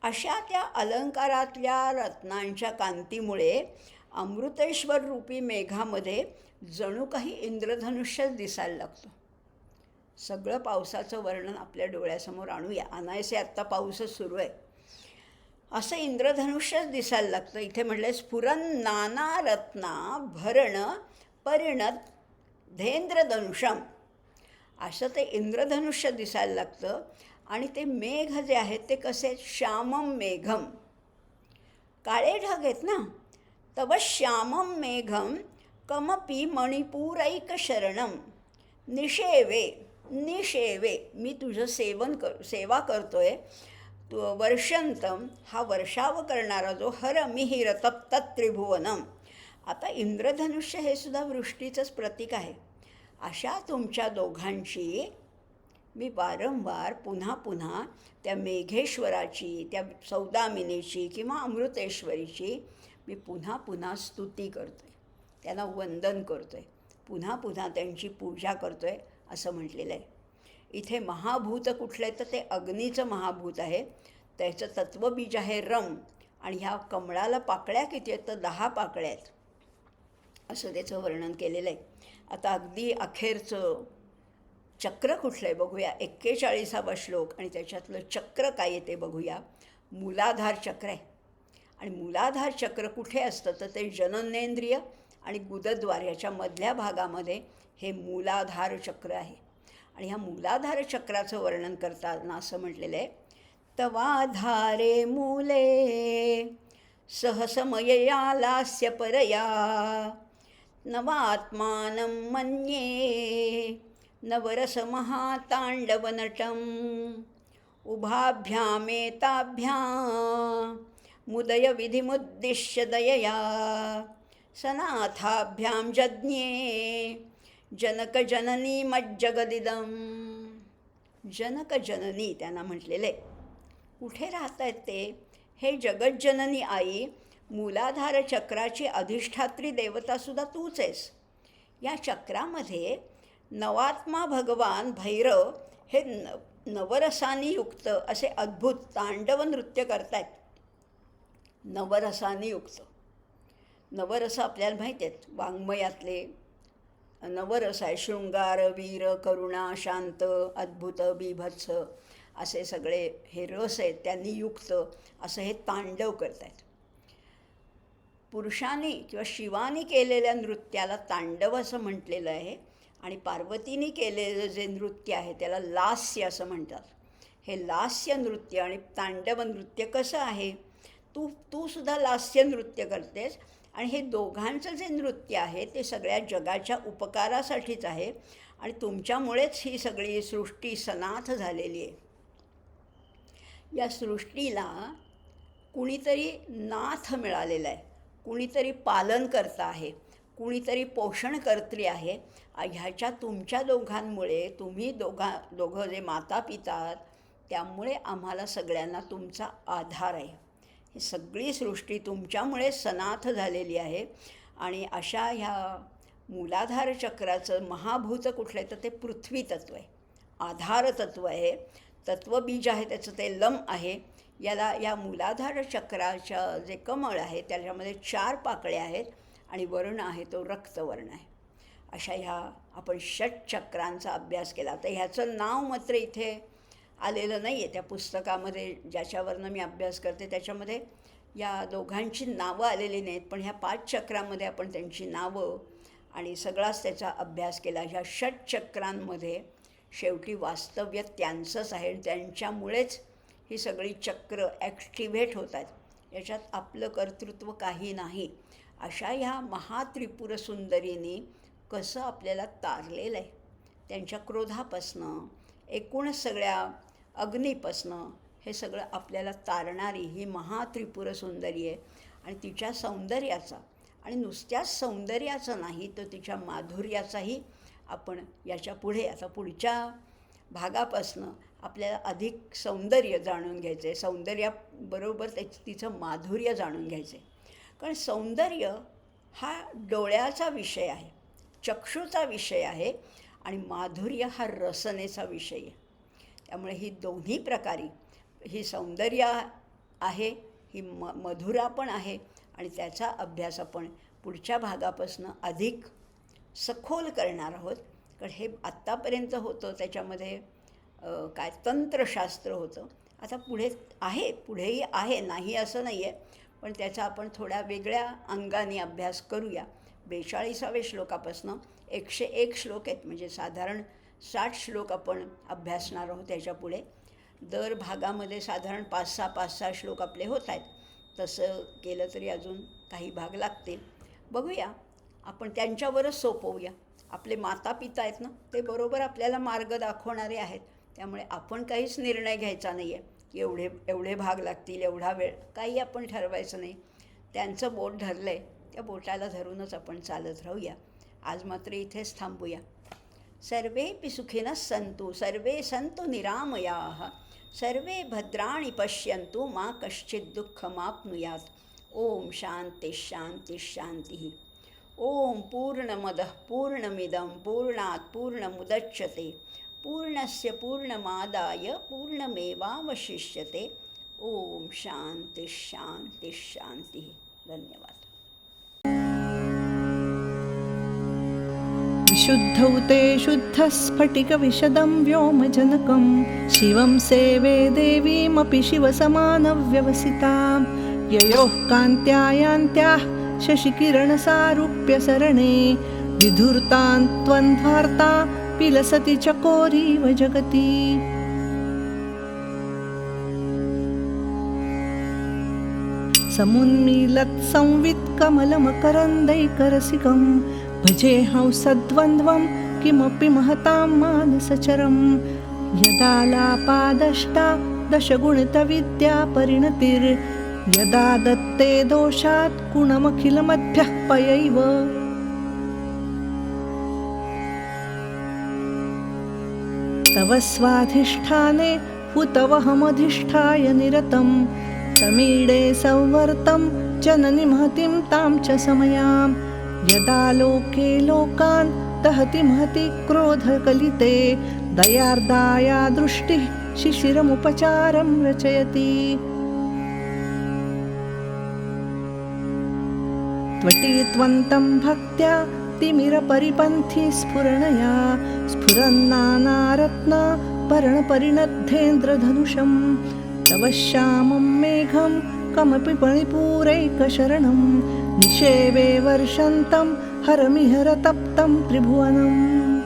अशा त्या अलंकारातल्या रत्नांच्या कांतीमुळे अमृतेश्वर रूपी मेघामध्ये जणू काही इंद्रधनुष्यच दिसायला लागतो. सगळं पावसाचं वर्णन आपल्या डोळ्यासमोर आणूया. अनायसे आत्ता पाऊसच सुरू आहे. असं इंद्रधनुष्यच दिसायला लागतं. इथे म्हटलं स्फुरन नाना रत्ना भरण परिणत धेंद्रधनुषम. असं ते इंद्रधनुष्य दिसायला लागतं. आणि ते मेघ जे आहेत ते कसे, श्यामम मेघम, काळे ढग आहेत ना. तव श्यामम मेघम कमपि मणिपूरैक शरणम निषेवे, निषेवे, मी तुझं सेवा करतोय. वर्षंतम, हा वर्षाव करणारा जो हर मिहिर तप्त त्रिभुवनम. आता इंद्रधनुष्य हे सुद्धा वृष्टीचंच प्रतीक आहे. अशा तुमच्या दोघांची मी वारंवार पुन्हा पुन्हा त्या मेघेश्वराची, त्या सौदामिनीची किंवा अमृतेश्वरीची मी पुन्हा पुन्हा स्तुती करतो आहे, त्यांना वंदन करतो आहे, पुन्हा पुन्हा त्यांची पूजा करतो आहे असं म्हटलेलं आहे. इथे महाभूत कुठलं आहे तर ते अग्नीचं महाभूत आहे. त्याचं तत्वबीज आहे रम. आणि ह्या कमळाला पाकळ्या किती आहेत तर 10 पाकळ्या आहेत असं त्याचं वर्णन केलेलं आहे. आता अगदी अखेरचं चक्र कुठलं आहे बघूया. 41वा श्लोक आणि त्याच्यातलं चक्र काय आहे ते बघूया. मूलाधार चक्र आहे. आणि मूलाधार चक्र कुठे असतं तर ते जननेंद्रिय आणि गुदद्वार याच्या मधल्या भागामध्ये हे मूलाधार चक्र आहे. आणि ह्या मूलाधार चक्राचं वर्णन करताना असं म्हटलेलं आहे तवाधारे मूले सहसमयया लास्य परया नवात्मानं मन्ये नवरसमहाताण्डवनटम् उभाभ्यामेताभ्यां मुदय विधिमुद्दिश्य दयया सनाथाभ्यां जज्ञे जनकजननी मज्जगदिदं. जनकजननी त्यांना म्हटलेले. कुठे राहत आहेत ते? हे जगज्जननी आई, मूलाधार चक्राची अधिष्ठात्री देवतासुद्धा तूच आहेस. या चक्रामध्ये नवात्मा भगवान भैरव हे नवरसानी युक्त असे अद्भुत तांडव नृत्य करतायत. नवरसानी युक्त, नवरस आपल्याला माहीत आहेत, वाङ्मयातले नवरस आहे. शृंगार, वीर, करुणा, शांत, अद्भुत, बीभत्स असे सगळे हे रस आहेत त्यांनी युक्त असं हे तांडव करत आहेत. पुरुषांनी किंवा शिवानी केलेल्या नृत्याला तांडव असं म्हटलेलं आहे. आणि पार्वतीने केलेलं जे नृत्य आहे त्याला लास्य असं म्हणतात. हे लास्य नृत्य आणि तांडव नृत्य कसं आहे, तू सुद्धा लास्य नृत्य करतेस. आणि हे दोघांचं जे नृत्य आहे ते सगळ्या जगाच्या उपकारासाठीच आहे. आणि तुमच्यामुळेच ही सगळी सृष्टी सनाथ झालेली आहे. या सृष्टीला कुणीतरी नाथ मिळालेला आहे, कुणीतरी पालनकर्ता आहे, कुणीतरी पोषणकर्त्री आहे. ह्याच्या तुमच्या दोघांमुळे, तुम्ही दोघं जे माता पिता आहात त्यामुळे आम्हाला सगळ्यांना तुमचा आधार आहे. ही सगळी सृष्टी तुमच्यामुळे सनाथ झालेली आहे. आणि अशा ह्या मूलाधार चक्राचं महाभूत कुठलं आहे तर ते पृथ्वी तत्व आहे, आधार तत्व आहे. तत्वबीज आहे त्याचं ते लम आहे. या मूलाधार चक्राच्या जे कमळ आहे त्याच्यामध्ये 4 पाकळ्या आहेत आणि वर्ण आहे तो रक्तवर्ण आहे. अशा ह्या आपण षटचक्रांचा अभ्यास केला. तर ह्याचं नाव मात्र इथे आलेलं नाही आहे. त्या पुस्तकामध्ये ज्याच्यावरनं मी अभ्यास करते त्याच्यामध्ये या दोघांची नावं आलेली नाहीत. पण ह्या 5 चक्रामध्ये आपण त्यांची नावं आणि सगळाच त्याचा अभ्यास केला. ह्या षटचक्रांमध्ये शेवटी वास्तव्य त्यांचंच आहे. त्यांच्यामुळेच ही सगळी चक्र ॲक्टिव्हेट होत आहेत. याच्यात आपलं कर्तृत्व काही नाही, अशा ह्या महात्रिपुर सुंदरीने कसं आपल्याला तारलेलं आहे. त्यांच्या क्रोधापासनं, एकूणच सगळ्या अग्नीपासनं हे सगळं आपल्याला तारणारी ही महात्रिपुर सुंदरी आहे. आणि तिच्या सौंदर्याचा, आणि नुसत्याच सौंदर्याचा नाही तर तिच्या माधुर्याचाही आपण याच्या पुढे आता पुढच्या भागापासनं आपल्याला अधिक सौंदर्य जाणून घ्यायचं आहे. सौंदर्याबरोबर तिचं माधुर्य जाणून घ्यायचं आहे. कारण सौंदर्य हा डोळ्याचा विषय आहे, चक्षुचा विषय आहे, आणि माधुर्य हा रसनेचा विषय आहे. त्यामुळे ही दोन्ही प्रकारे ही सौंदर्य आहे, ही मधुरा पण आहे, आणि त्याचा अभ्यास आपण पुढच्या भागापासून अधिक सखोल करणार आहोत. कारण हे आत्तापर्यंत होतं त्याच्यामध्ये काय तंत्रशास्त्र होतं. आता पुढेही आहे, नाही असं नाही आहे, पण त्याचा आपण थोड्या वेगळ्या अंगाने अभ्यास करूया. 42व्या श्लोकापासून 101 श्लोक आहेत, म्हणजे साधारण 60 श्लोक आपण अभ्यासणार आहोत. त्याच्या पुढे दर भागामध्ये साधारण 5-6 श्लोक आपले होत आहेत. तसं केलं तरी अजून काही भाग लागतील. बघूया, आपण त्यांच्यावरच सोपवूया. आपले माता पिता आहेत ना, ते बरोबर आपल्याला मार्ग दाखवणारे आहेत. त्यामुळे आपण काहीच निर्णय घ्यायचा नाही आहे की एवढे भाग लागतील, एवढा वेळ, काही आपण ठरवायचं नाही. त्यांचं बोट धरलं आहे, त्या बोटाला धरूनच आपण चालत राहूया. आज मात्र इथेच थांबूया. सर्वेपि सुखिनः सन्तु, सर्वे सन्तु निरामयाः, सर्वे भद्राणि पश्यन्तु, मा कश्चित् दुःखमाप्नुयात्. ओम शांती शांती शांती. ओम पूर्णमदः पूर्णमिदं पूर्णात् पूर्णमुदच्यते पूर्णस्य पूर्णमादाय पूर्णमेवावशिष्यते. ओम शांती शांती शांती. धन्यवाद. विशुद्धौ ते शुद्धस्फटिकविशदं व्योमजनकं शिवं सेवे देवीमपि शिवसमानव्यवसितां. ययोः कान्त्यायान्त्याः शशिकिरणसारूप्यसरणे विधूर्तान् त्वन्द्वार्ता विलसति चकोरीव जगति. समुन्मीलत्संवित्कमलमकरन्दैकरसिकं भजेऽहं सद्वन्द्वं किमपि महतां मानसचरं. यदा लापादष्टादशगुणितविद्या परिणतिर्यदा दत्ते दोषात् गुणमखिलमद्भ्यः पयैव. तव स्वाधिष्ठाने हुतवहमधिष्ठाय निरतं समीडे संवर्तं जननि महतीं तां च समयां. यदा लोके लोकान् दहति महति क्रोधकलिते दयार्दाया दृष्टिः शिशिरमुपचारं रचयति. त्वटित्वन्तं भक्त्या तिमिरपरिपन्थी स्फुरणया स्फुरन्नानारत्ना पर्णपरिणद्धेन्द्रधनुषं. तव श्यामं मेघं कमपि मणिपूरैकशरणं निषेवे वर्षन्तं हरमिहर तप्तं त्रिभुवनम्.